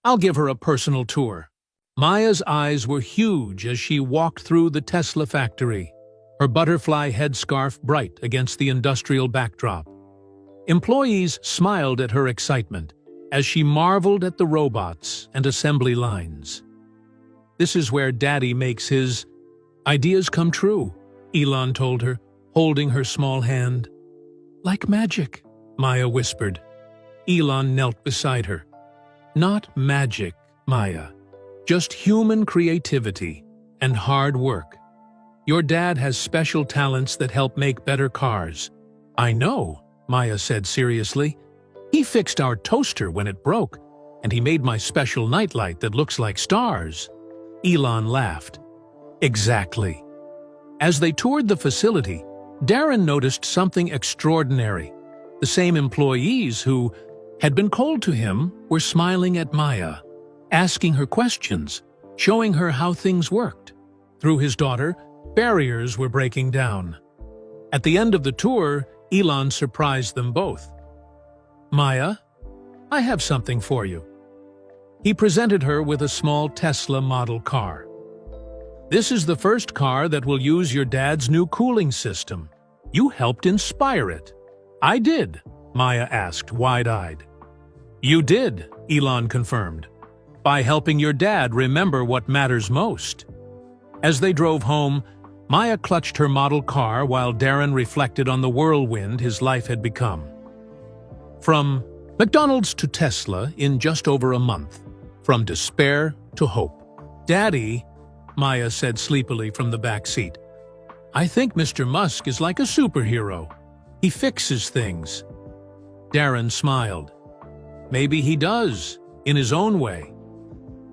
I'll give her a personal tour. Maya's eyes were huge as she walked through the Tesla factory, her butterfly headscarf bright against the industrial backdrop. Employees smiled at her excitement as she marveled at the robots and assembly lines. This is where Daddy makes his ideas come true, Elon told her, holding her small hand. Like magic, Maya whispered. Elon knelt beside her. Not magic, Maya. Just human creativity and hard work. Your dad has special talents that help make better cars. I know, Maya said seriously. He fixed our toaster when it broke, and he made my special nightlight that looks like stars. Elon laughed. Exactly. As they toured the facility, Darren noticed something extraordinary. The same employees who had been cold to him were smiling at Maya, asking her questions, showing her how things worked. Through his daughter, barriers were breaking down. At the end of the tour, Elon surprised them both. Maya, I have something for you. He presented her with a small Tesla model car. This is the first car that will use your dad's new cooling system. You helped inspire it. I did, Maya asked, wide-eyed. You did, Elon confirmed, by helping your dad remember what matters most. As they drove home, Maya clutched her model car while Darren reflected on the whirlwind his life had become. From McDonald's to Tesla in just over a month. From despair to hope. Daddy, Maya said sleepily from the back seat. I think Mr. Musk is like a superhero. He fixes things. Darren smiled. Maybe he does, in his own way.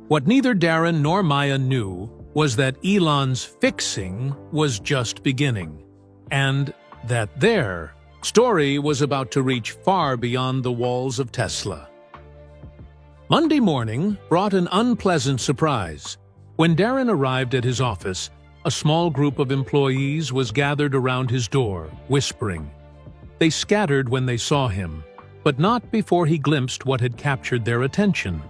What neither Darren nor Maya knew was that Elon's fixing was just beginning, and that their story was about to reach far beyond the walls of Tesla. Monday morning brought an unpleasant surprise. When Darren arrived at his office, a small group of employees was gathered around his door, whispering. They scattered when they saw him, but not before he glimpsed what had captured their attention.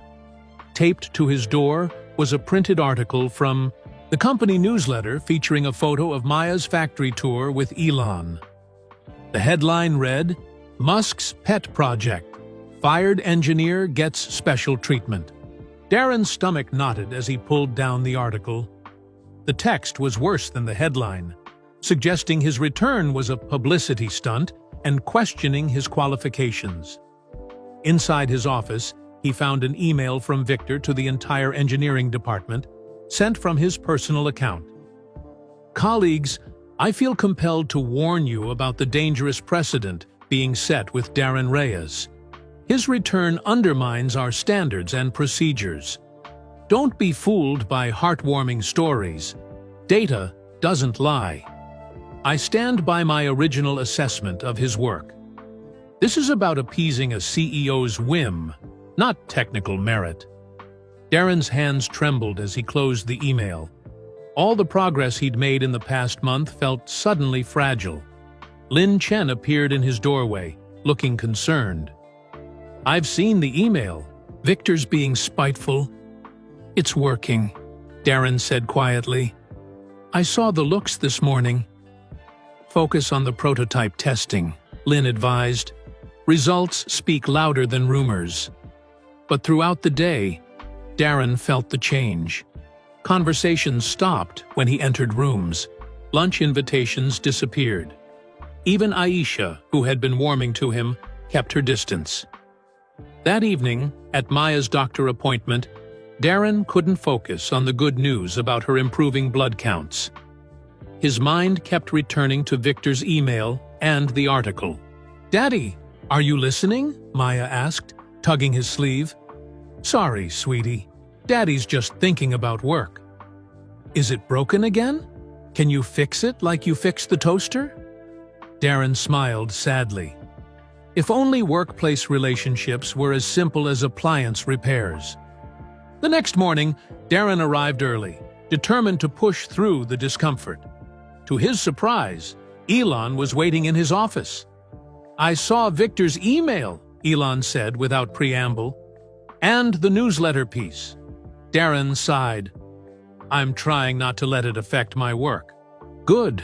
Taped to his door was a printed article from the company newsletter featuring a photo of Maya's factory tour with Elon. The headline read, Musk's Pet Project. Fired engineer gets special treatment. Darren's stomach knotted as he pulled down the article. The text was worse than the headline. suggesting his return was a publicity stunt and questioning his qualifications. Inside his office, he found an email from Victor to the entire engineering department, sent from his personal account. "Colleagues, I feel compelled to warn you about the dangerous precedent being set with Darren Reyes. His return undermines our standards and procedures. Don't be fooled by heartwarming stories. Data doesn't lie. I stand by my original assessment of his work. This is about appeasing a CEO's whim, not technical merit." Darren's hands trembled as he closed the email. All the progress he'd made in the past month felt suddenly fragile. Lin Chen appeared in his doorway, looking concerned. "I've seen the email. Victor's being spiteful." "It's working," Darren said quietly. "I saw the looks this morning." "Focus on the prototype testing," Lin advised. "Results speak louder than rumors." But throughout the day, Darren felt the change. Conversations stopped when he entered rooms. Lunch invitations disappeared. Even Aisha, who had been warming to him, kept her distance. That evening, at Maya's doctor appointment, Darren couldn't focus on the good news about her improving blood counts. His mind kept returning to Victor's email and the article. "Daddy, are you listening?" Maya asked, tugging his sleeve. "Sorry, sweetie. Daddy's just thinking about work." "Is it broken again? Can you fix it like you fixed the toaster?" Darren smiled sadly. If only workplace relationships were as simple as appliance repairs. The next morning, Darren arrived early, determined to push through the discomfort. To his surprise, Elon was waiting in his office. "I saw Victor's email," Elon said without preamble. "And the newsletter piece." Darren sighed. "I'm trying not to let it affect my work." "Good,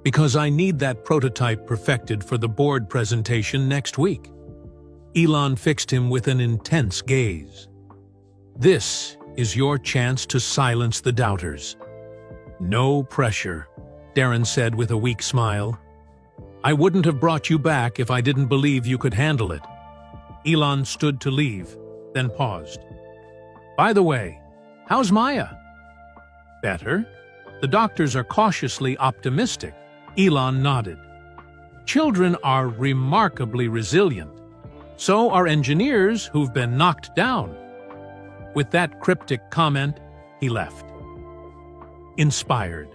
because I need that prototype perfected for the board presentation next week." Elon fixed him with an intense gaze. "This is your chance to silence the doubters." "No pressure," Darren said with a weak smile. "I wouldn't have brought you back if I didn't believe you could handle it." Elon stood to leave, then paused. "By the way, how's Maya?" "Better. The doctors are cautiously optimistic." Elon nodded. "Children are remarkably resilient. So are engineers who've been knocked down." With that cryptic comment, he left. Inspired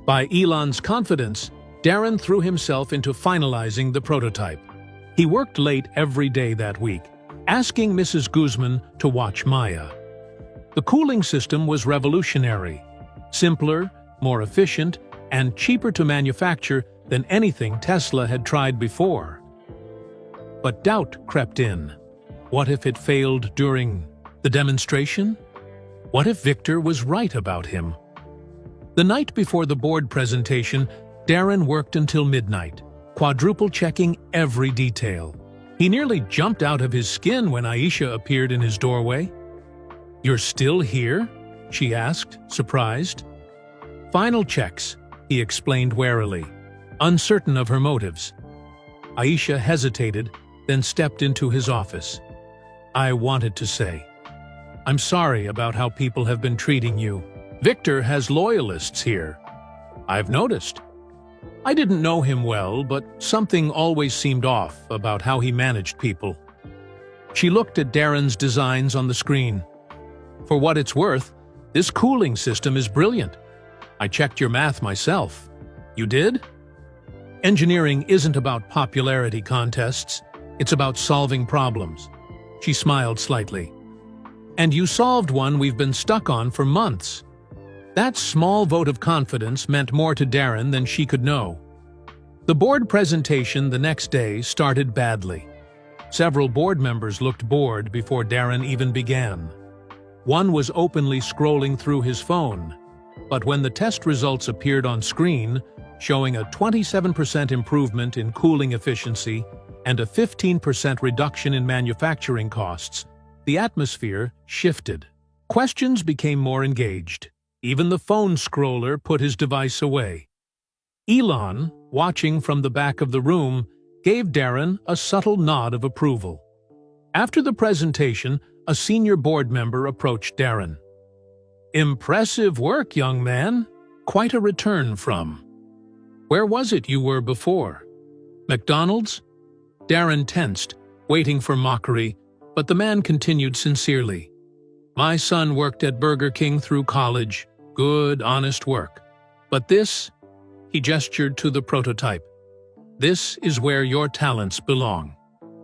by Elon's confidence, Darren threw himself into finalizing the prototype. He worked late every day that week, asking Mrs. Guzman to watch Maya. The cooling system was revolutionary, simpler, more efficient, and cheaper to manufacture than anything Tesla had tried before. But doubt crept in. What if it failed during the demonstration? What if Victor was right about him? The night before the board presentation, Darren worked until midnight, quadruple-checking every detail. He nearly jumped out of his skin when Aisha appeared in his doorway. "You're still here?" she asked, surprised. "Final checks," he explained warily, uncertain of her motives. Aisha hesitated, then stepped into his office. "I wanted to say, I'm sorry about how people have been treating you. Victor has loyalists here. I've noticed. I didn't know him well, but something always seemed off about how he managed people." She looked at Darren's designs on the screen. "For what it's worth, this cooling system is brilliant. I checked your math myself." "You did?" Engineering isn't about popularity contests. It's about solving problems. She smiled slightly. "And you solved one we've been stuck on for months." That small vote of confidence meant more to Darren than she could know. The board presentation the next day started badly. Several board members looked bored before Darren even began. One was openly scrolling through his phone, but when the test results appeared on screen, showing a 27% improvement in cooling efficiency and a 15% reduction in manufacturing costs, the atmosphere shifted. Questions became more engaged. Even the phone scroller put his device away. Elon, watching from the back of the room, gave Darren a subtle nod of approval. After the presentation, a senior board member approached Darren. "Impressive work, young man. Quite a return from. Where was it you were before? McDonald's?" Darren tensed, waiting for mockery, but the man continued sincerely. "My son worked at Burger King through college. Good, honest work. But this," he gestured to the prototype, "this is where your talents belong."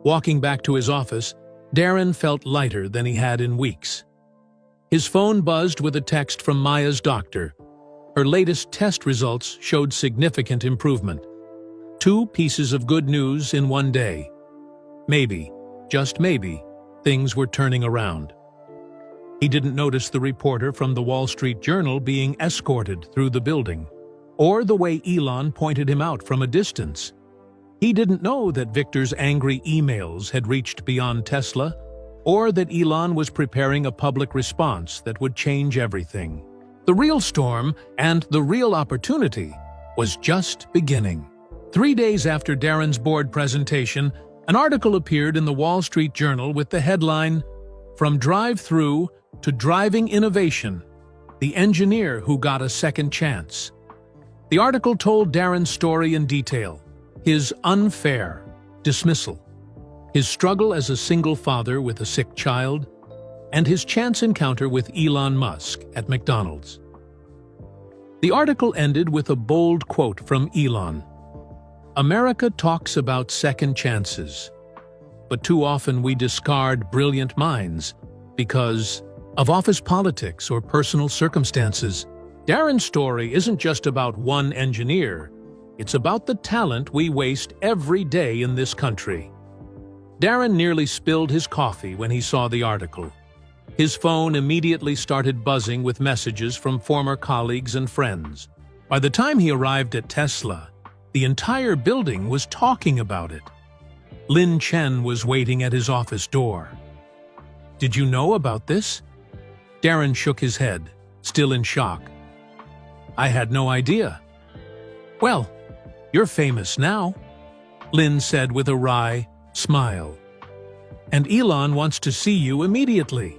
Walking back to his office, Darren felt lighter than he had in weeks. His phone buzzed with a text from Maya's doctor. Her latest test results showed significant improvement. 2 pieces of good news in one day. Maybe, just maybe, things were turning around. He didn't notice the reporter from the Wall Street Journal being escorted through the building, or the way Elon pointed him out from a distance. He didn't know that Victor's angry emails had reached beyond Tesla, or that Elon was preparing a public response that would change everything. The real storm and the real opportunity was just beginning. 3 days after Darren's board presentation, an article appeared in the Wall Street Journal with the headline, "From Drive-Through to Driving Innovation, the Engineer Who Got a Second Chance." The article told Darren's story in detail, his unfair dismissal, his struggle as a single father with a sick child, and his chance encounter with Elon Musk at McDonald's. The article ended with a bold quote from Elon. "America talks about second chances, but too often we discard brilliant minds because of office politics or personal circumstances." Darren's story isn't just about one engineer, it's about the talent we waste every day in this country. Darren nearly spilled his coffee when he saw the article. His phone immediately started buzzing with messages from former colleagues and friends. By the time he arrived at Tesla, the entire building was talking about it. Lin Chen was waiting at his office door. "Did you know about this?" Darren shook his head, still in shock. "I had no idea." "Well, you're famous now," Lin said with a wry smile. "And Elon wants to see you immediately."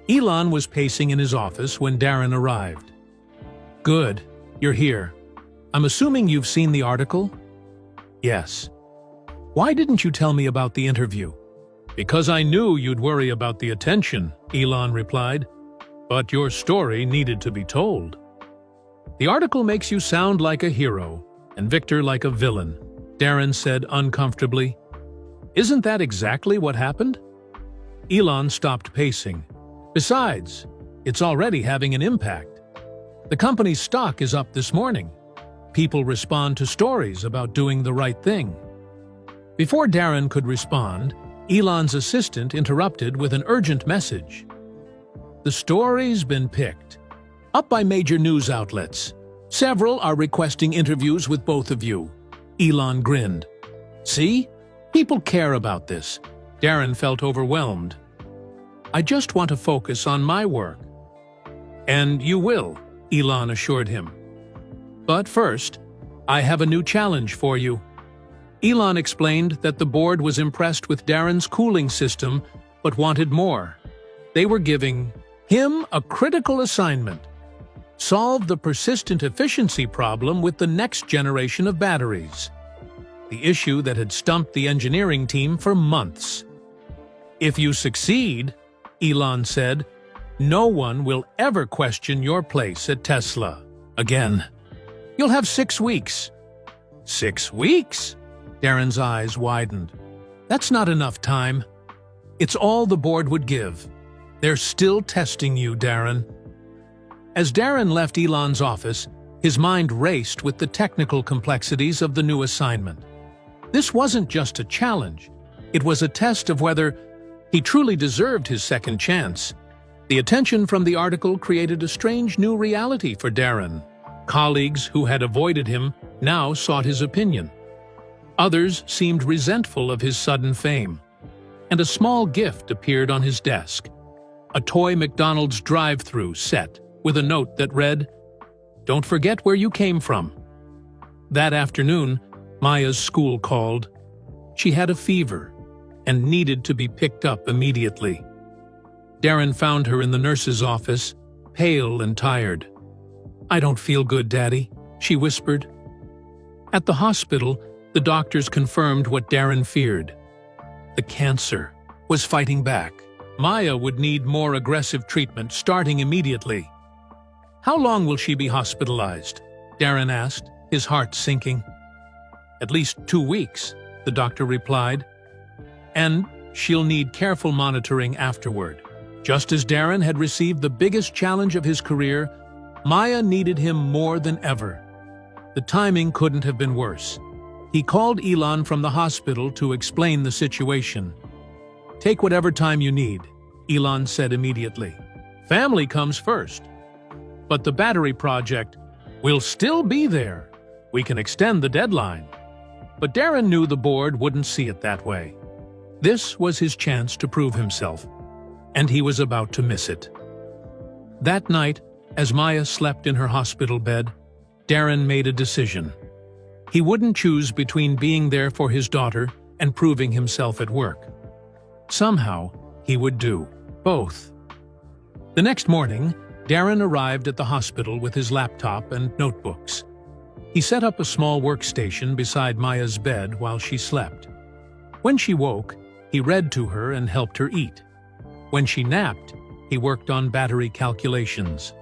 Elon was pacing in his office when Darren arrived. "Good, you're here. I'm assuming you've seen the article?" "Yes." "Why didn't you tell me about the interview?" "Because I knew you'd worry about the attention," Elon replied. "But your story needed to be told." "The article makes you sound like a hero, and Victor like a villain," Darren said uncomfortably. "Isn't that exactly what happened?" Elon stopped pacing. "Besides, it's already having an impact. The company's stock is up this morning. People respond to stories about doing the right thing." Before Darren could respond, Elon's assistant interrupted with an urgent message. "The story's been picked up by major news outlets. Several are requesting interviews with both of you." Elon grinned. "See? People care about this." Darren felt overwhelmed. "I just want to focus on my work." "And you will," Elon assured him. "But first, I have a new challenge for you." Elon explained that the board was impressed with Darren's cooling system but wanted more. They were giving him a critical assignment: solve the persistent efficiency problem with the next generation of batteries, the issue that had stumped the engineering team for months. "If you succeed," Elon said, "no one will ever question your place at Tesla again. You'll have 6 weeks." 6 weeks? Darren's eyes widened. "That's not enough time." "It's all the board would give. They're still testing you, Darren." As Darren left Elon's office, his mind raced with the technical complexities of the new assignment. This wasn't just a challenge. It was a test of whether he truly deserved his second chance. The attention from the article created a strange new reality for Darren. Colleagues who had avoided him now sought his opinion. Others seemed resentful of his sudden fame. And a small gift appeared on his desk: a toy McDonald's drive-through set with a note that read, "Don't forget where you came from." That afternoon, Maya's school called. She had a fever and needed to be picked up immediately. Darren found her in the nurse's office, pale and tired. "I don't feel good, Daddy," she whispered. At the hospital, the doctors confirmed what Darren feared. The cancer was fighting back. Maya would need more aggressive treatment starting immediately. "How long will she be hospitalized?" Darren asked, his heart sinking. "At least 2 weeks," the doctor replied. "And she'll need careful monitoring afterward." Just as Darren had received the biggest challenge of his career, Maya needed him more than ever. The timing couldn't have been worse. He called Elon from the hospital to explain the situation. "Take whatever time you need," Elon said immediately. "Family comes first. But the battery project will still be there. We can extend the deadline." But Darren knew the board wouldn't see it that way. This was his chance to prove himself, and he was about to miss it. That night, as Maya slept in her hospital bed, Darren made a decision. He wouldn't choose between being there for his daughter and proving himself at work. Somehow, he would do both. The next morning, Darren arrived at the hospital with his laptop and notebooks. He set up a small workstation beside Maya's bed while she slept. When she woke, he read to her and helped her eat. When she napped, he worked on battery calculations.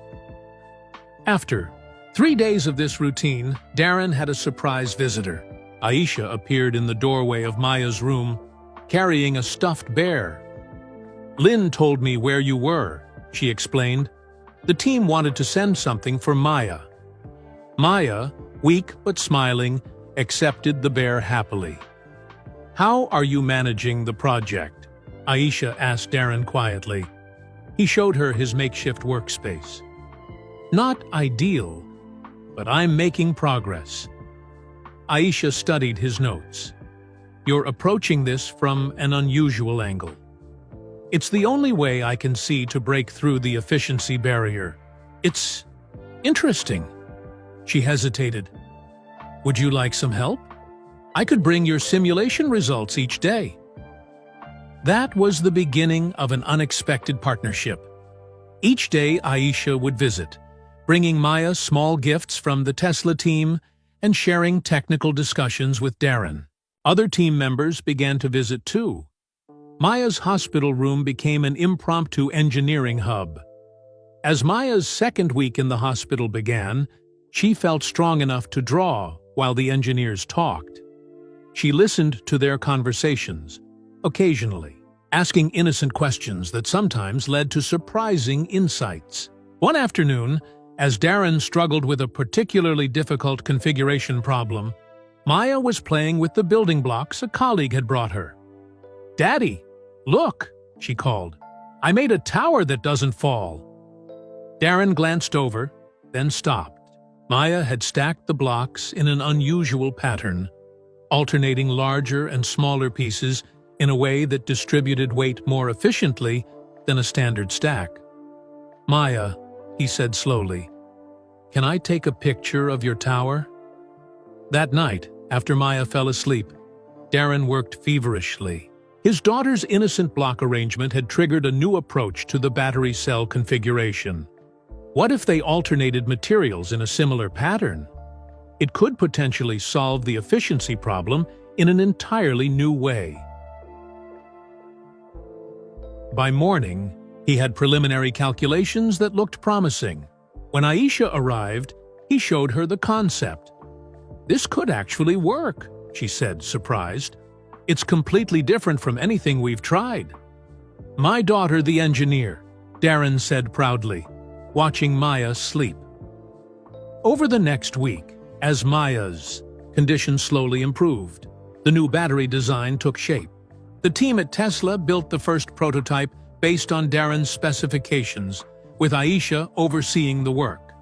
After 3 days of this routine, Darren had a surprise visitor. Aisha appeared in the doorway of Maya's room, carrying a stuffed bear. "Lynn told me where you were," she explained. "The team wanted to send something for Maya." Maya, weak but smiling, accepted the bear happily. "How are you managing the project?" Aisha asked Darren quietly. He showed her his makeshift workspace. "Not ideal, but I'm making progress." Aisha studied his notes. "You're approaching this from an unusual angle. It's the only way I can see to break through the efficiency barrier. It's interesting." She hesitated. "Would you like some help? I could bring your simulation results each day." That was the beginning of an unexpected partnership. Each day Aisha would visit, bringing Maya small gifts from the Tesla team and sharing technical discussions with Darren. Other team members began to visit too. Maya's hospital room became an impromptu engineering hub. As Maya's second week in the hospital began, she felt strong enough to draw while the engineers talked. She listened to their conversations, occasionally, asking innocent questions that sometimes led to surprising insights. One afternoon, as Darren struggled with a particularly difficult configuration problem, Maya was playing with the building blocks a colleague had brought her. "Daddy, look," she called. "I made a tower that doesn't fall." Darren glanced over, then stopped. Maya had stacked the blocks in an unusual pattern, alternating larger and smaller pieces in a way that distributed weight more efficiently than a standard stack. "Maya," he said slowly, "can I take a picture of your tower?" That night, after Maya fell asleep, Darren worked feverishly. His daughter's innocent block arrangement had triggered a new approach to the battery cell configuration. What if they alternated materials in a similar pattern? It could potentially solve the efficiency problem in an entirely new way. By morning, he had preliminary calculations that looked promising. When Aisha arrived, he showed her the concept. "This could actually work," she said, surprised. "It's completely different from anything we've tried." "My daughter, the engineer," Darren said proudly, watching Maya sleep. Over the next week, as Maya's condition slowly improved, the new battery design took shape. The team at Tesla built the first prototype based on Darren's specifications, with Aisha overseeing the work.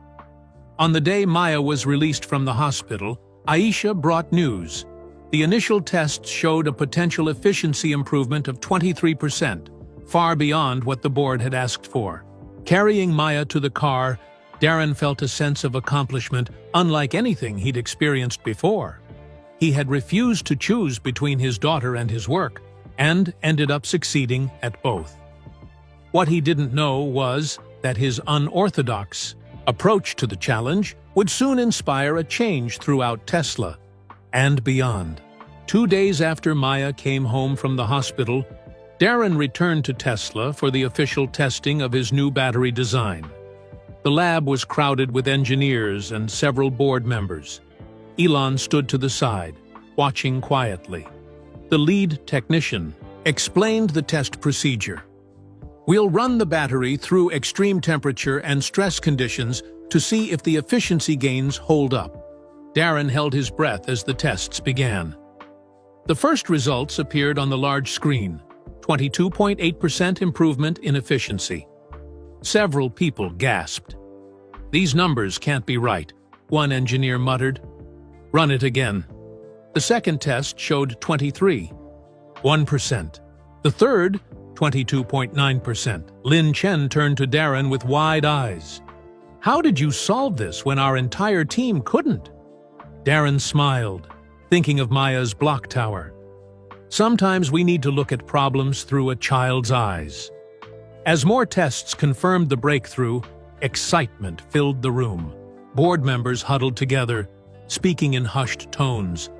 On the day Maya was released from the hospital, Aisha brought news. The initial tests showed a potential efficiency improvement of 23%, far beyond what the board had asked for. Carrying Maya to the car, Darren felt a sense of accomplishment unlike anything he'd experienced before. He had refused to choose between his daughter and his work, and ended up succeeding at both. What he didn't know was that his unorthodox approach to the challenge would soon inspire a change throughout Tesla and beyond. 2 days after Maya came home from the hospital, Darren returned to Tesla for the official testing of his new battery design. The lab was crowded with engineers and several board members. Elon stood to the side, watching quietly. The lead technician explained the test procedure. "We'll run the battery through extreme temperature and stress conditions to see if the efficiency gains hold up." Darren held his breath as the tests began. The first results appeared on the large screen: 22.8% improvement in efficiency. Several people gasped. "These numbers can't be right," one engineer muttered. "Run it again." The second test showed 23.1%. The third, 22.9%. Lin Chen turned to Darren with wide eyes. "How did you solve this when our entire team couldn't?" Darren smiled, thinking of Maya's block tower. Sometimes we need to look at problems through a child's eyes. As more tests confirmed the breakthrough, excitement filled the room. Board members huddled together, speaking in hushed tones.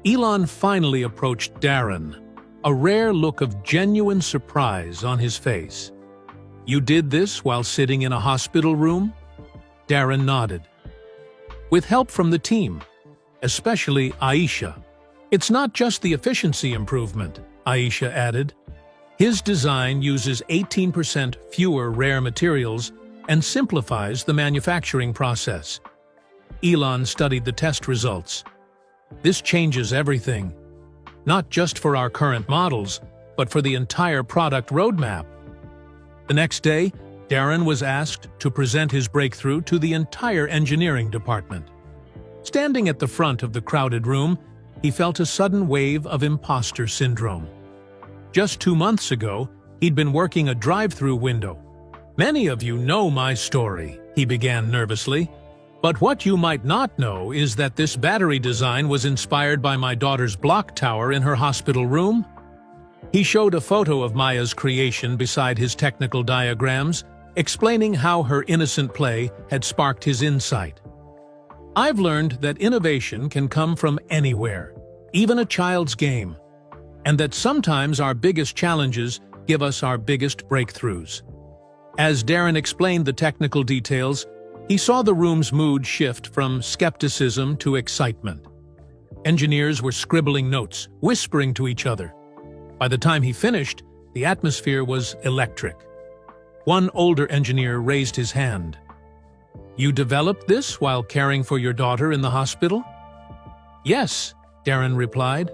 Elon finally approached Darren, a rare look of genuine surprise on his face. "You did this while sitting in a hospital room?" Darren nodded. "With help from the team, especially Aisha." "It's not just the efficiency improvement," Aisha added. "His design uses 18% fewer rare materials and simplifies the manufacturing process." Elon studied the test results. "This changes everything, not just for our current models, but for the entire product roadmap." The next day, Darren was asked to present his breakthrough to the entire engineering department. Standing at the front of the crowded room, he felt a sudden wave of imposter syndrome. Just 2 months ago, he'd been working a drive-through window. "Many of you know my story," he began nervously. "But what you might not know is that this battery design was inspired by my daughter's block tower in her hospital room." He showed a photo of Maya's creation beside his technical diagrams, explaining how her innocent play had sparked his insight. "I've learned that innovation can come from anywhere, even a child's game, and that sometimes our biggest challenges give us our biggest breakthroughs." As Darren explained the technical details, he saw the room's mood shift from skepticism to excitement. Engineers were scribbling notes, whispering to each other. By the time he finished, the atmosphere was electric. One older engineer raised his hand. "You developed this while caring for your daughter in the hospital?" "Yes," Darren replied.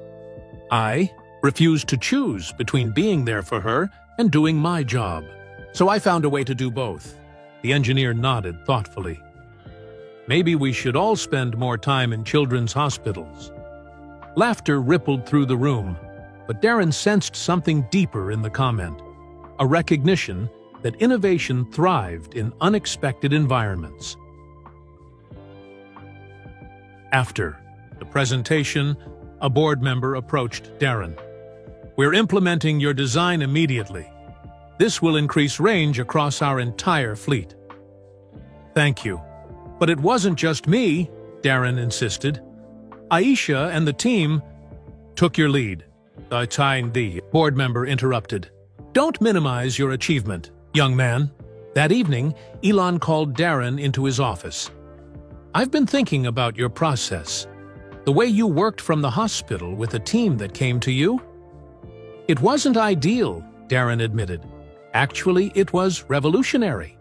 "I refused to choose between being there for her and doing my job. So I found a way to do both." The engineer nodded thoughtfully. "Maybe we should all spend more time in children's hospitals." Laughter rippled through the room, but Darren sensed something deeper in the comment, a recognition that innovation thrived in unexpected environments. After the presentation, a board member approached Darren. "We're implementing your design immediately. This will increase range across our entire fleet." "Thank you. But it wasn't just me," Darren insisted. "Aisha and the team took your lead." The board member interrupted. "Don't minimize your achievement, young man." That evening, Elon called Darren into his office. "I've been thinking about your process. The way you worked from the hospital with a team that came to you." "It wasn't ideal," Darren admitted. "Actually, it was revolutionary."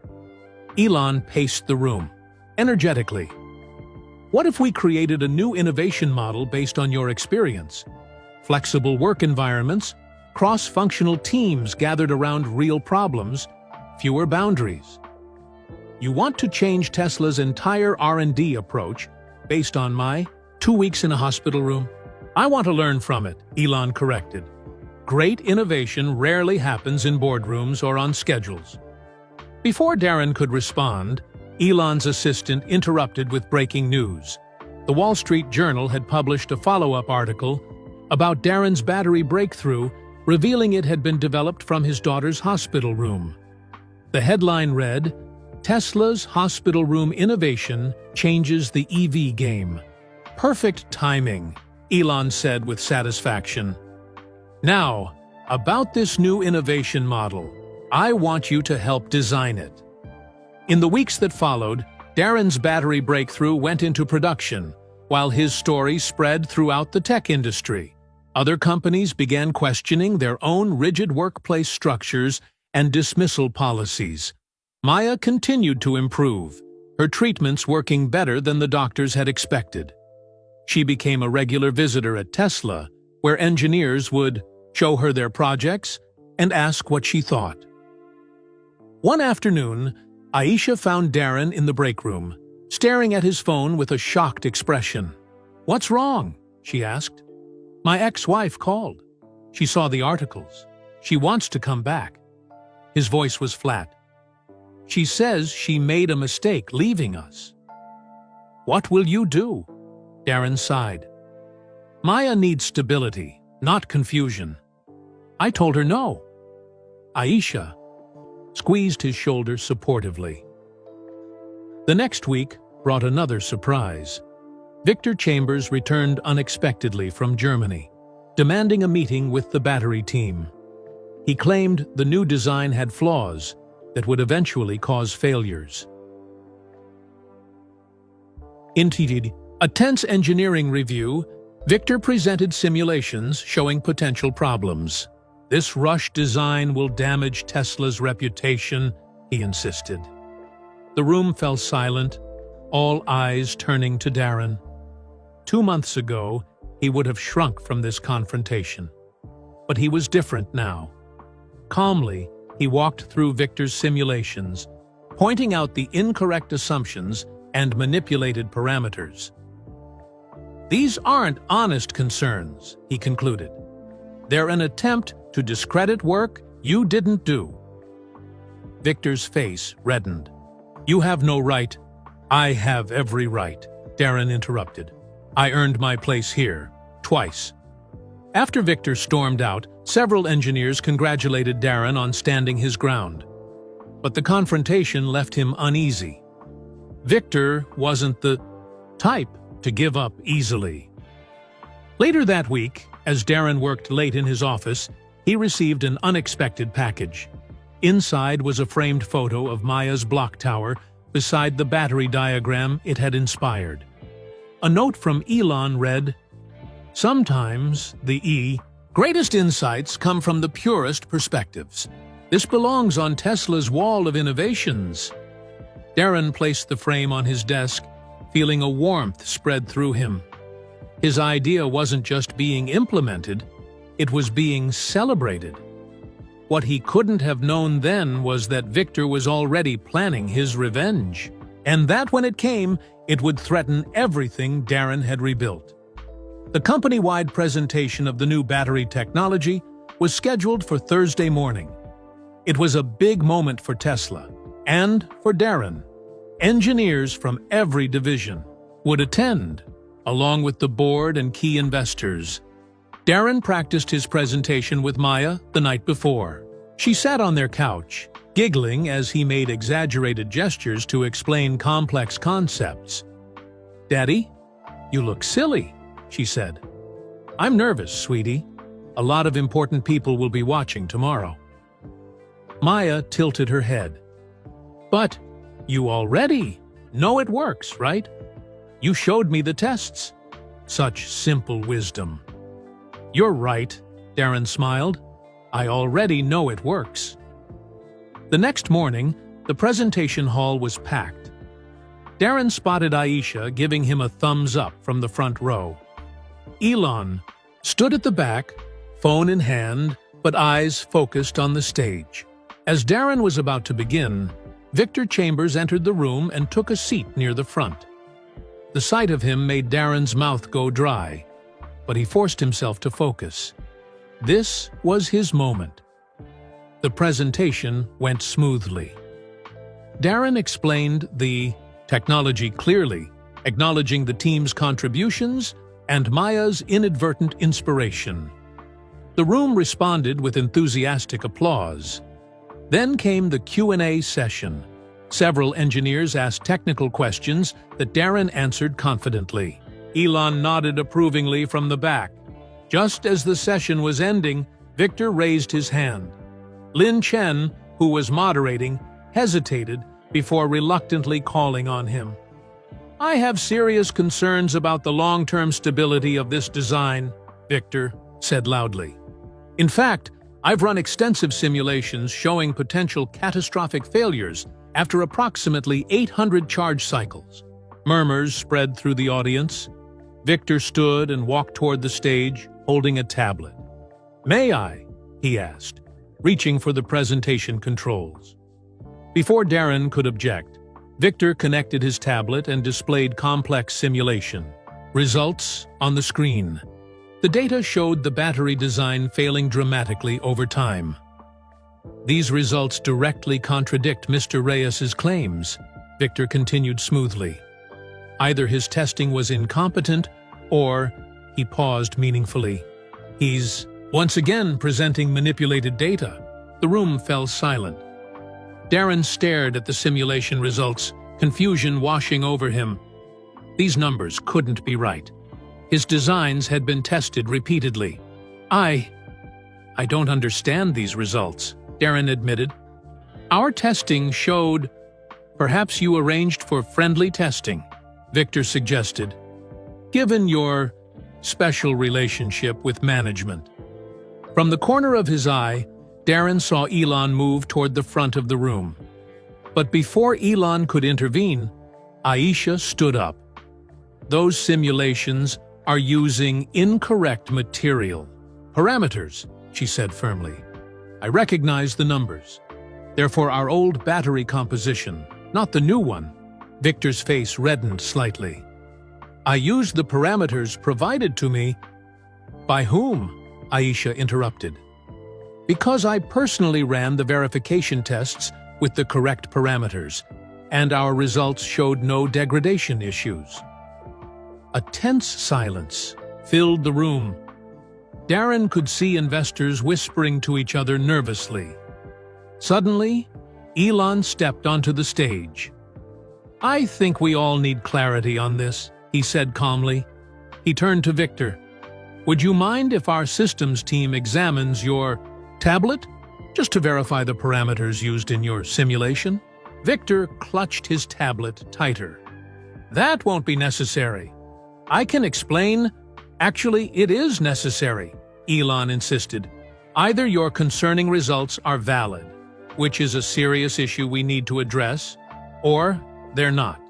Elon paced the room, energetically. "What if we created a new innovation model based on your experience? Flexible work environments, cross-functional teams gathered around real problems, fewer boundaries. You want to change Tesla's entire R&D approach based on my 2 weeks in a hospital room?" "I want to learn from it," Elon corrected. "Great innovation rarely happens in boardrooms or on schedules." Before Darren could respond, Elon's assistant interrupted with breaking news. The Wall Street Journal had published a follow-up article about Darren's battery breakthrough, revealing it had been developed from his daughter's hospital room. The headline read, "Tesla's hospital room innovation changes the EV game." Perfect timing, Elon said with satisfaction. Now, about this new innovation model, I want you to help design it. In the weeks that followed, Darren's battery breakthrough went into production, while his story spread throughout the tech industry. Other companies began questioning their own rigid workplace structures and dismissal policies. Maya continued to improve, her treatments working better than the doctors had expected. She became a regular visitor at Tesla, where engineers would show her their projects and ask what she thought. One afternoon, Aisha found Darren in the break room, staring at his phone with a shocked expression. "What's wrong?" she asked. "My ex-wife called. She saw the articles. She wants to come back." His voice was flat. "She says she made a mistake leaving us." "What will you do?" Darren sighed. "Maya needs stability, not confusion." I told her no. Aisha squeezed his shoulder supportively. The next week brought another surprise. Victor Chambers returned unexpectedly from Germany, demanding a meeting with the battery team. He claimed the new design had flaws that would eventually cause failures. In a tense engineering review, Victor presented simulations showing potential problems. "This rushed design will damage Tesla's reputation," he insisted. The room fell silent, all eyes turning to Darren. 2 months ago, he would have shrunk from this confrontation. But he was different now. Calmly, he walked through Victor's simulations, pointing out the incorrect assumptions and manipulated parameters. "These aren't honest concerns," he concluded. "They're an attempt to discredit work you didn't do." Victor's face reddened. "You have no right." "I have every right," Darren interrupted. "I earned my place here, twice." After Victor stormed out, several engineers congratulated Darren on standing his ground. But the confrontation left him uneasy. Victor wasn't the type to give up easily. Later that week, as Darren worked late in his office, he received an unexpected package. Inside was a framed photo of Maya's block tower beside the battery diagram it had inspired. A note from Elon read, "Sometimes the greatest insights come from the purest perspectives. This belongs on Tesla's wall of innovations." Darren placed the frame on his desk, feeling a warmth spread through him. His idea wasn't just being implemented, it was being celebrated. What he couldn't have known then was that Victor was already planning his revenge, and that when it came, it would threaten everything Darren had rebuilt. The company-wide presentation of the new battery technology was scheduled for Thursday morning. It was a big moment for Tesla, and for Darren. Engineers from every division would attend, along with the board and key investors. Darren practiced his presentation with Maya the night before. She sat on their couch, giggling as he made exaggerated gestures to explain complex concepts. "Daddy, you look silly," she said. "I'm nervous, sweetie. A lot of important people will be watching tomorrow." Maya tilted her head. "But you already know it works, right? You showed me the tests." Such simple wisdom. "You're right," Darren smiled. "I already know it works." The next morning, the presentation hall was packed. Darren spotted Aisha giving him a thumbs up from the front row. Elon stood at the back, phone in hand, but eyes focused on the stage. As Darren was about to begin, Victor Chambers entered the room and took a seat near the front. The sight of him made Darren's mouth go dry, but he forced himself to focus. This was his moment. The presentation went smoothly. Darren explained the technology clearly, acknowledging the team's contributions and Maya's inadvertent inspiration. The room responded with enthusiastic applause. Then came the Q&A session. Several engineers asked technical questions that Darren answered confidently. Elon nodded approvingly from the back. Just as the session was ending, Victor raised his hand. Lin Chen, who was moderating, hesitated before reluctantly calling on him. "I have serious concerns about the long-term stability of this design," Victor said loudly. "In fact, I've run extensive simulations showing potential catastrophic failures after approximately 800 charge cycles." Murmurs spread through the audience. Victor stood and walked toward the stage, holding a tablet. "May I?" he asked, reaching for the presentation controls. Before Darren could object, Victor connected his tablet and displayed complex simulation. Results on the screen. The data showed the battery design failing dramatically over time. "These results directly contradict Mr. Reyes's claims," Victor continued smoothly. "Either his testing was incompetent, or," he paused meaningfully, "he's once again presenting manipulated data." The room fell silent. Darren stared at the simulation results, confusion washing over him. These numbers couldn't be right. His designs had been tested repeatedly. I don't understand these results," Darren admitted. "Our testing showed—" "Perhaps you arranged for friendly testing," Victor suggested, "given your special relationship with management." From the corner of his eye, Darren saw Elon move toward the front of the room. But before Elon could intervene, Aisha stood up. "Those simulations are using incorrect material. Parameters," she said firmly. "I recognize the numbers. They're for our old battery composition, not the new one." Victor's face reddened slightly. "I used the parameters provided to me." "By whom?" Aisha interrupted. "Because I personally ran the verification tests with the correct parameters, and our results showed no degradation issues." A tense silence filled the room. Darren could see investors whispering to each other nervously. Suddenly, Elon stepped onto the stage. "I think we all need clarity on this," he said calmly. He turned to Victor. "Would you mind if our systems team examines your tablet, just to verify the parameters used in your simulation?" Victor clutched his tablet tighter. "That won't be necessary. I can explain." "Actually, it is necessary," Elon insisted. "Either your concerning results are valid, which is a serious issue we need to address, or they're not.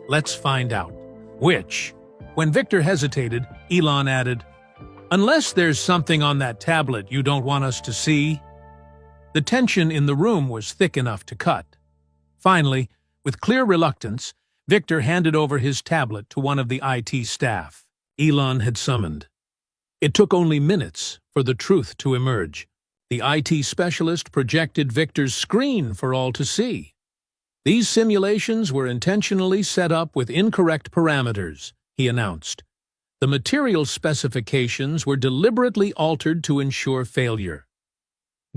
Let's find out which." When Victor hesitated, Elon added, "Unless there's something on that tablet you don't want us to see." The tension in the room was thick enough to cut. Finally, with clear reluctance, Victor handed over his tablet to one of the IT staff Elon had summoned. It took only minutes for the truth to emerge. The IT specialist projected Victor's screen for all to see. "These simulations were intentionally set up with incorrect parameters," he announced. "The material specifications were deliberately altered to ensure failure."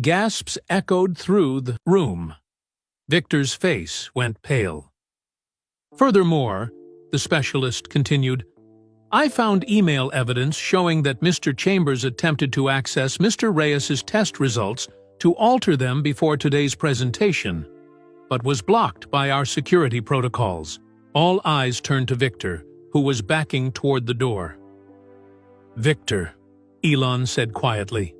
Gasps echoed through the room. Victor's face went pale. "Furthermore," the specialist continued, "I found email evidence showing that Mr. Chambers attempted to access Mr. Reyes's test results to alter them before today's presentation, but was blocked by our security protocols." All eyes turned to Victor, who was backing toward the door. "Victor," Elon said quietly,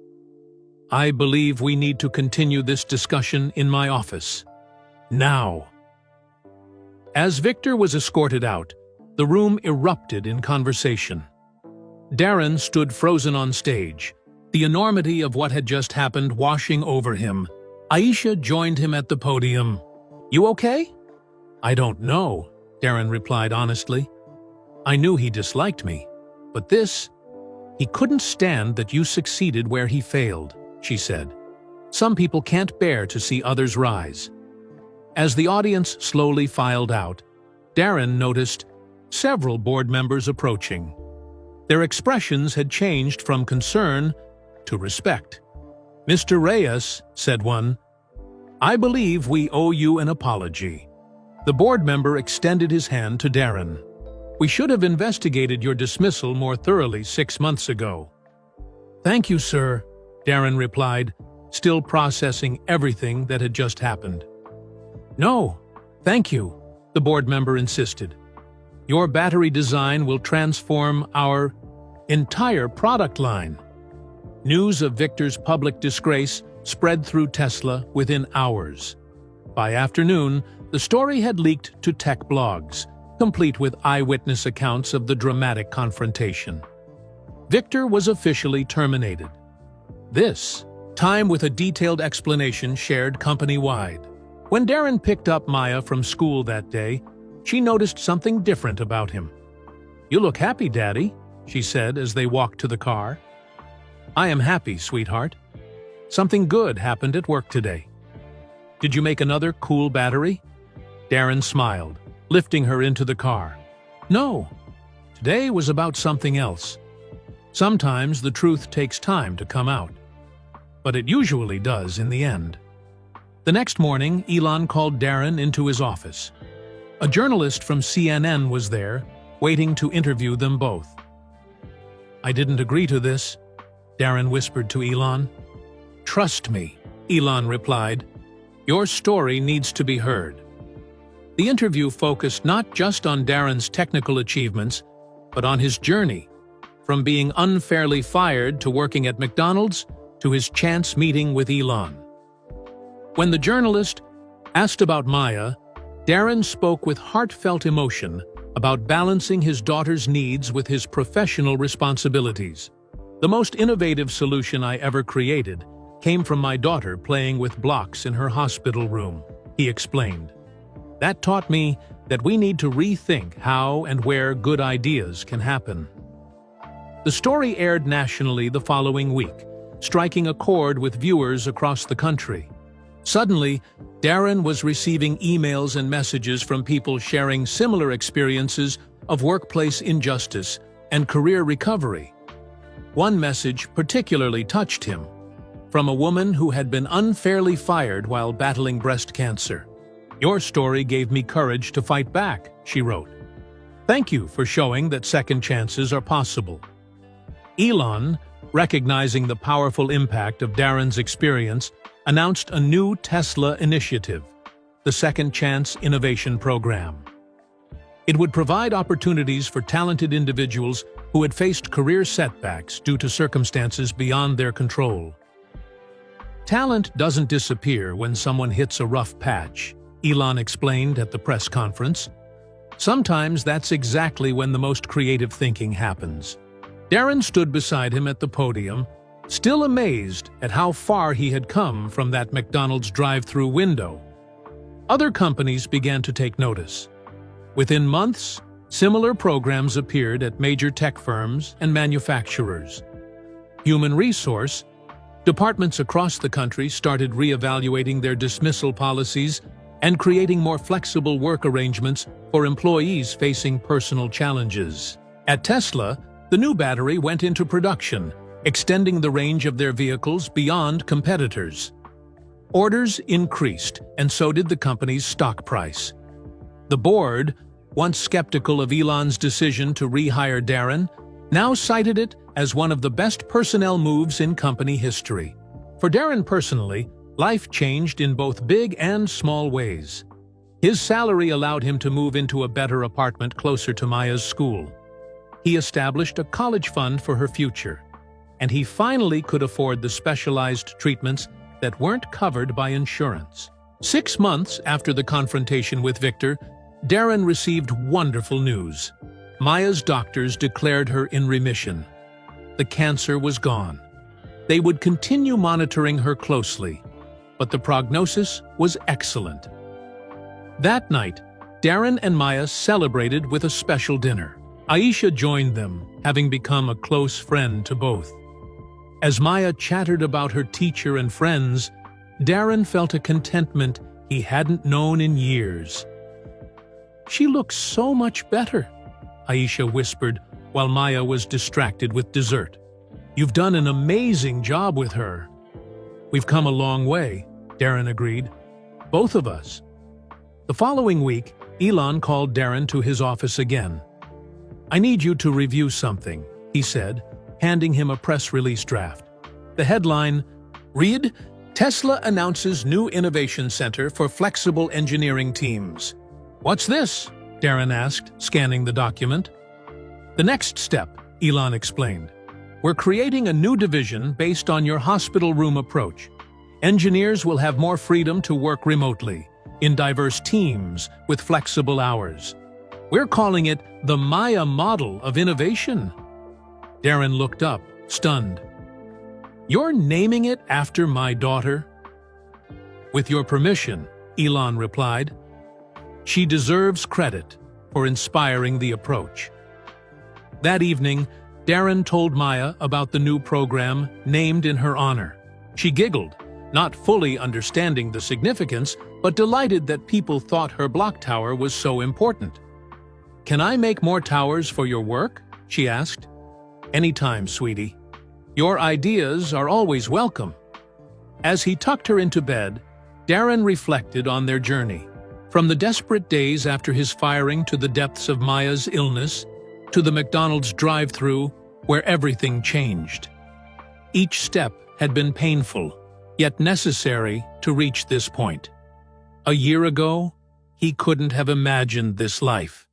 "I believe we need to continue this discussion in my office. Now." As Victor was escorted out, the room erupted in conversation. Darren stood frozen on stage, the enormity of what had just happened washing over him. Aisha joined him at the podium. "You okay?" "I don't know," Darren replied honestly. "I knew he disliked me, but this— he couldn't stand that you succeeded where he failed," she said. "Some people can't bear to see others rise." As the audience slowly filed out, Darren noticed several board members approaching. Their expressions had changed from concern to respect. "Mr. Reyes," said one, "I believe we owe you an apology." The board member extended his hand to Darren. "We should have investigated your dismissal more thoroughly 6 months ago." "Thank you, sir," Darren replied, still processing everything that had just happened. "No, thank you," the board member insisted. "Your battery design will transform our entire product line." News of Victor's public disgrace spread through Tesla within hours. By afternoon, the story had leaked to tech blogs, complete with eyewitness accounts of the dramatic confrontation. Victor was officially terminated. This time with a detailed explanation shared company-wide. When Darren picked up Maya from school that day, she noticed something different about him. "You look happy, Daddy," she said as they walked to the car. "I am happy, sweetheart. Something good happened at work today." "Did you make another cool battery?" Darren smiled, lifting her into the car. "No, today was about something else. Sometimes the truth takes time to come out, but it usually does in the end." The next morning, Elon called Darren into his office. A journalist from CNN was there, waiting to interview them both. "I didn't agree to this," Darren whispered to Elon. "Trust me," Elon replied. "Your story needs to be heard." The interview focused not just on Darren's technical achievements, but on his journey, from being unfairly fired to working at McDonald's to his chance meeting with Elon. When the journalist asked about Maya, Darren spoke with heartfelt emotion about balancing his daughter's needs with his professional responsibilities. "The most innovative solution I ever created came from my daughter playing with blocks in her hospital room," he explained. "That taught me that we need to rethink how and where good ideas can happen." The story aired nationally the following week, striking a chord with viewers across the country. Suddenly, Darren was receiving emails and messages from people sharing similar experiences of workplace injustice and career recovery. One message particularly touched him, from a woman who had been unfairly fired while battling breast cancer. "Your story gave me courage to fight back," she wrote. "Thank you for showing that second chances are possible." Elon, recognizing the powerful impact of Darren's experience, announced a new Tesla initiative, the Second Chance Innovation Program. It would provide opportunities for talented individuals who had faced career setbacks due to circumstances beyond their control. "Talent doesn't disappear when someone hits a rough patch," Elon explained at the press conference. "Sometimes that's exactly when the most creative thinking happens." Darren stood beside him at the podium, still amazed at how far he had come from that McDonald's drive-thru window. Other companies began to take notice. Within months, similar programs appeared at major tech firms and manufacturers. Human resource departments across the country started re-evaluating their dismissal policies and creating more flexible work arrangements for employees facing personal challenges. At Tesla, the new battery went into production, extending the range of their vehicles beyond competitors. Orders increased, and so did the company's stock price. The board, once skeptical of Elon's decision to rehire Darren, now cited it as one of the best personnel moves in company history. For Darren personally, life changed in both big and small ways. His salary allowed him to move into a better apartment closer to Maya's school. He established a college fund for her future, and he finally could afford the specialized treatments that weren't covered by insurance. 6 months after the confrontation with Victor, Darren received wonderful news. Maya's doctors declared her in remission. The cancer was gone. They would continue monitoring her closely, but the prognosis was excellent. That night, Darren and Maya celebrated with a special dinner. Aisha joined them, having become a close friend to both. As Maya chattered about her teacher and friends, Darren felt a contentment he hadn't known in years. "She looks so much better," Aisha whispered while Maya was distracted with dessert. "You've done an amazing job with her." "We've come a long way," Darren agreed. "Both of us." The following week, Elon called Darren to his office again. "I need you to review something," he said, handing him a press release draft. The headline read, "Tesla announces new innovation center for flexible engineering teams." "What's this?" Darren asked, scanning the document. "The next step," Elon explained. "We're creating a new division based on your hospital room approach. Engineers will have more freedom to work remotely, in diverse teams with flexible hours. We're calling it the Maya model of innovation." Darren looked up, stunned. "You're naming it after my daughter?" "With your permission," Elon replied. "She deserves credit for inspiring the approach." That evening, Darren told Maya about the new program named in her honor. She giggled, not fully understanding the significance, but delighted that people thought her block tower was so important. "Can I make more towers for your work?" she asked. "Anytime, sweetie. Your ideas are always welcome." As he tucked her into bed, Darren reflected on their journey. From the desperate days after his firing to the depths of Maya's illness, to the McDonald's drive-thru where everything changed. Each step had been painful, yet necessary to reach this point. A year ago, he couldn't have imagined this life.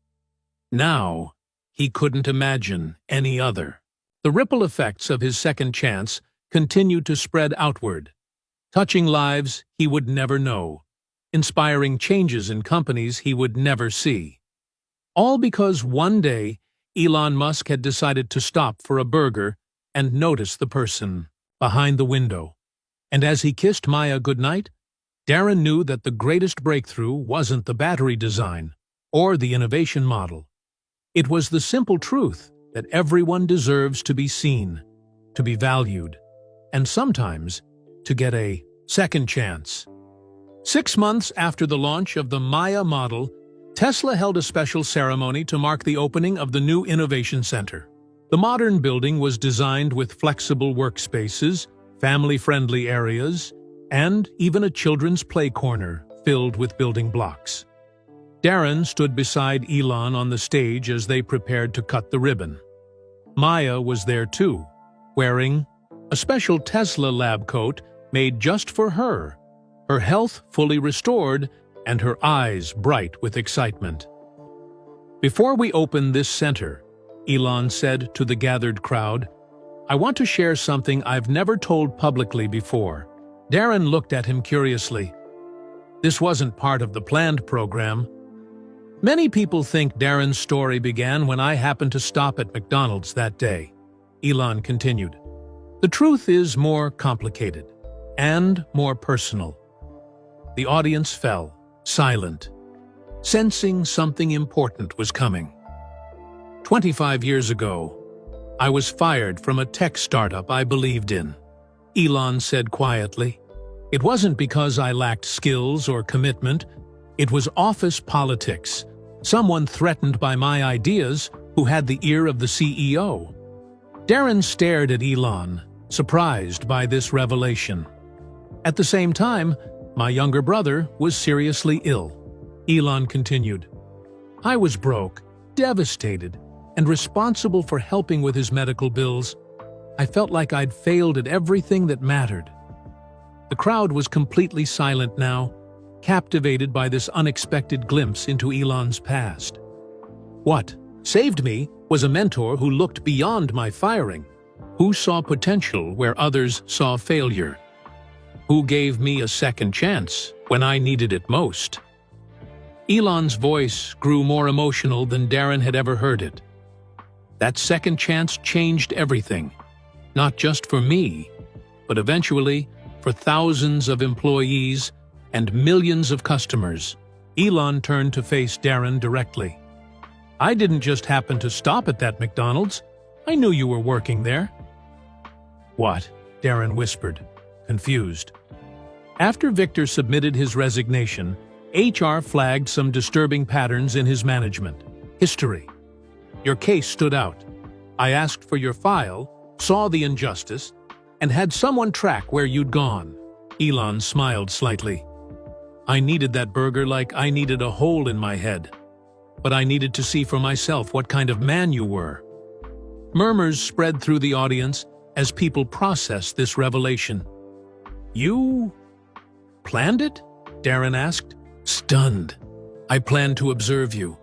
Now, he couldn't imagine any other. The ripple effects of his second chance continued to spread outward, touching lives he would never know, inspiring changes in companies he would never see. All because one day, Elon Musk had decided to stop for a burger and notice the person behind the window. And as he kissed Maya goodnight, Darren knew that the greatest breakthrough wasn't the battery design or the innovation model. It was the simple truth that everyone deserves to be seen, to be valued, and sometimes to get a second chance. 6 months after the launch of the Maya model, Tesla held a special ceremony to mark the opening of the new innovation center. The modern building was designed with flexible workspaces, family-friendly areas, and even a children's play corner filled with building blocks. Darren stood beside Elon on the stage as they prepared to cut the ribbon. Maya was there too, wearing a special Tesla lab coat made just for her, her health fully restored and her eyes bright with excitement. "Before we open this center," Elon said to the gathered crowd, "I want to share something I've never told publicly before." Darren looked at him curiously. "This wasn't part of the planned program." "Many people think Darren's story began when I happened to stop at McDonald's that day," Elon continued. "The truth is more complicated and more personal." The audience fell, silent, sensing something important was coming. 25 years ago, I was fired from a tech startup I believed in," Elon said quietly. "It wasn't because I lacked skills or commitment. It was office politics, someone threatened by my ideas who had the ear of the CEO. Darren stared at Elon, surprised by this revelation. At the same time, my younger brother was seriously ill. Elon continued. I was broke, devastated, and responsible for helping with his medical bills. I felt like I'd failed at everything that mattered. The crowd was completely silent now, captivated by this unexpected glimpse into Elon's past. What saved me was a mentor who looked beyond my firing, who saw potential where others saw failure, who gave me a second chance when I needed it most. Elon's voice grew more emotional than Darren had ever heard it. That second chance changed everything, not just for me, but eventually for thousands of employees and millions of customers. Elon turned to face Darren directly. I didn't just happen to stop at that McDonald's. I knew you were working there. What? Darren whispered, confused. After Victor submitted his resignation, HR flagged some disturbing patterns in his management. History. Your case stood out. I asked for your file, saw the injustice, and had someone track where you'd gone. Elon smiled slightly. I needed that burger like I needed a hole in my head. But I needed to see for myself what kind of man you were. Murmurs spread through the audience as people processed this revelation. You planned it? Darren asked. Stunned. I planned to observe you.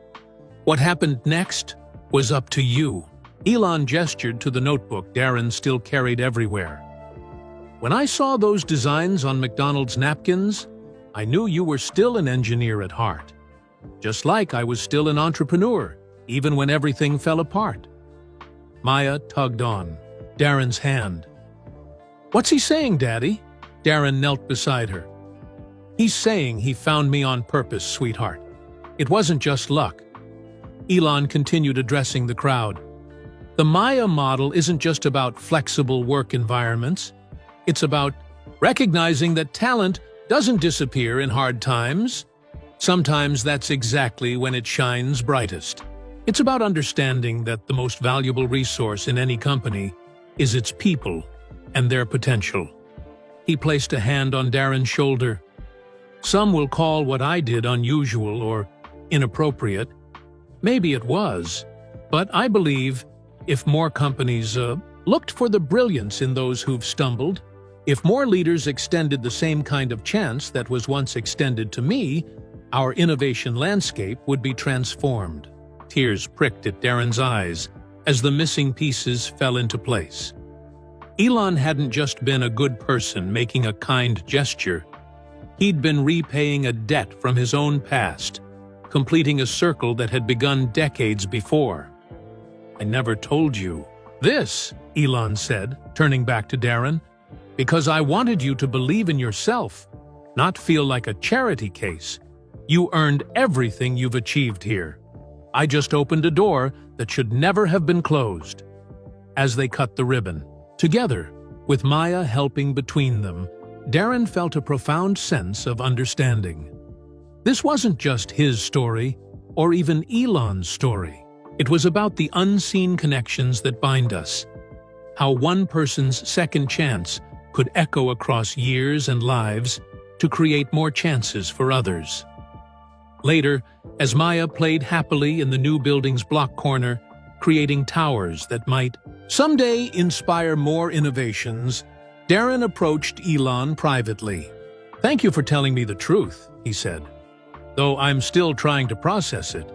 What happened next was up to you. Elon gestured to the notebook Darren still carried everywhere. When I saw those designs on McDonald's napkins, I knew you were still an engineer at heart. Just like I was still an entrepreneur, even when everything fell apart. Maya tugged on Darren's hand. What's he saying, Daddy? Darren knelt beside her. He's saying he found me on purpose, sweetheart. It wasn't just luck. Elon continued addressing the crowd. The Maya model isn't just about flexible work environments. It's about recognizing that talent doesn't disappear in hard times. Sometimes that's exactly when it shines brightest. It's about understanding that the most valuable resource in any company is its people and their potential. He placed a hand on Darren's shoulder. Some will call what I did unusual or inappropriate. Maybe it was, but I believe if more companies looked for the brilliance in those who've stumbled, if more leaders extended the same kind of chance that was once extended to me, our innovation landscape would be transformed. Tears pricked at Darren's eyes as the missing pieces fell into place. Elon hadn't just been a good person making a kind gesture. He'd been repaying a debt from his own past, completing a circle that had begun decades before. I never told you this, Elon said, turning back to Darren, because I wanted you to believe in yourself, not feel like a charity case. You earned everything you've achieved here. I just opened a door that should never have been closed. As they cut the ribbon, together, with Maya helping between them, Darren felt a profound sense of understanding. This wasn't just his story, or even Elon's story. It was about the unseen connections that bind us. How one person's second chance could echo across years and lives to create more chances for others. Later, as Maya played happily in the new building's block corner, creating towers that might someday inspire more innovations, Darren approached Elon privately. Thank you for telling me the truth, he said. Though I'm still trying to process it.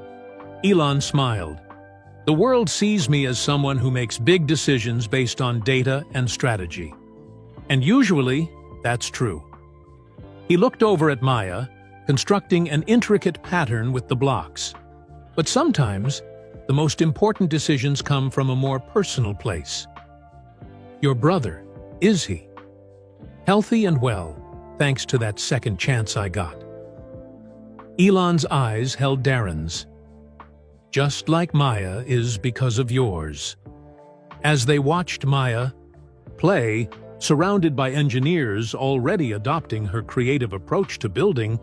Elon smiled. The world sees me as someone who makes big decisions based on data and strategy. And usually, that's true. He looked over at Maya, constructing an intricate pattern with the blocks. But sometimes, the most important decisions come from a more personal place. Your brother, is he? Healthy and well, thanks to that second chance I got. Elon's eyes held Darren's. Just like Maya is because of yours. As they watched Maya play, surrounded by engineers already adopting her creative approach to building,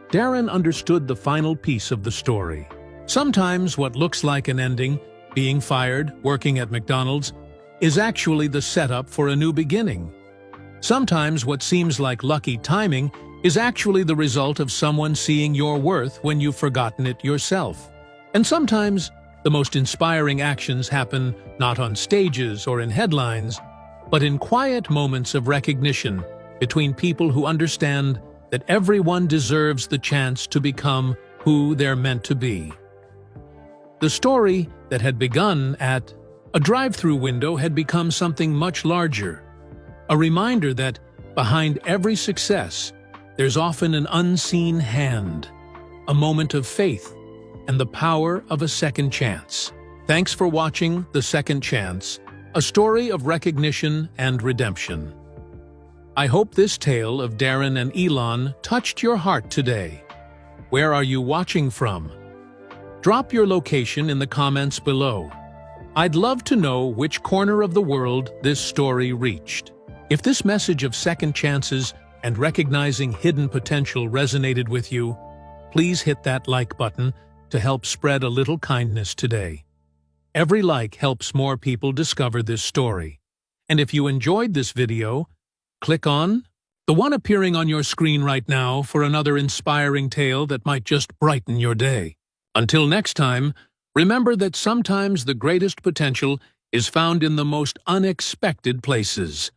Darren understood the final piece of the story. Sometimes what looks like an ending, being fired, working at McDonald's, is actually the setup for a new beginning. Sometimes what seems like lucky timing is actually the result of someone seeing your worth when you've forgotten it yourself. And sometimes the most inspiring actions happen not on stages or in headlines, but in quiet moments of recognition between people who understand that everyone deserves the chance to become who they're meant to be. The story that had begun at a drive-through window had become something much larger, a reminder that behind every success, there's often an unseen hand, a moment of faith, and the power of a second chance. Thanks for watching The Second Chance, a story of recognition and redemption. I hope this tale of Darren and Elon touched your heart today. Where are you watching from? Drop your location in the comments below. I'd love to know which corner of the world this story reached. If this message of second chances and recognizing hidden potential resonated with you, please hit that like button to help spread a little kindness today. Every like helps more people discover this story. And if you enjoyed this video, click on the one appearing on your screen right now for another inspiring tale that might just brighten your day. Until next time, remember that sometimes the greatest potential is found in the most unexpected places.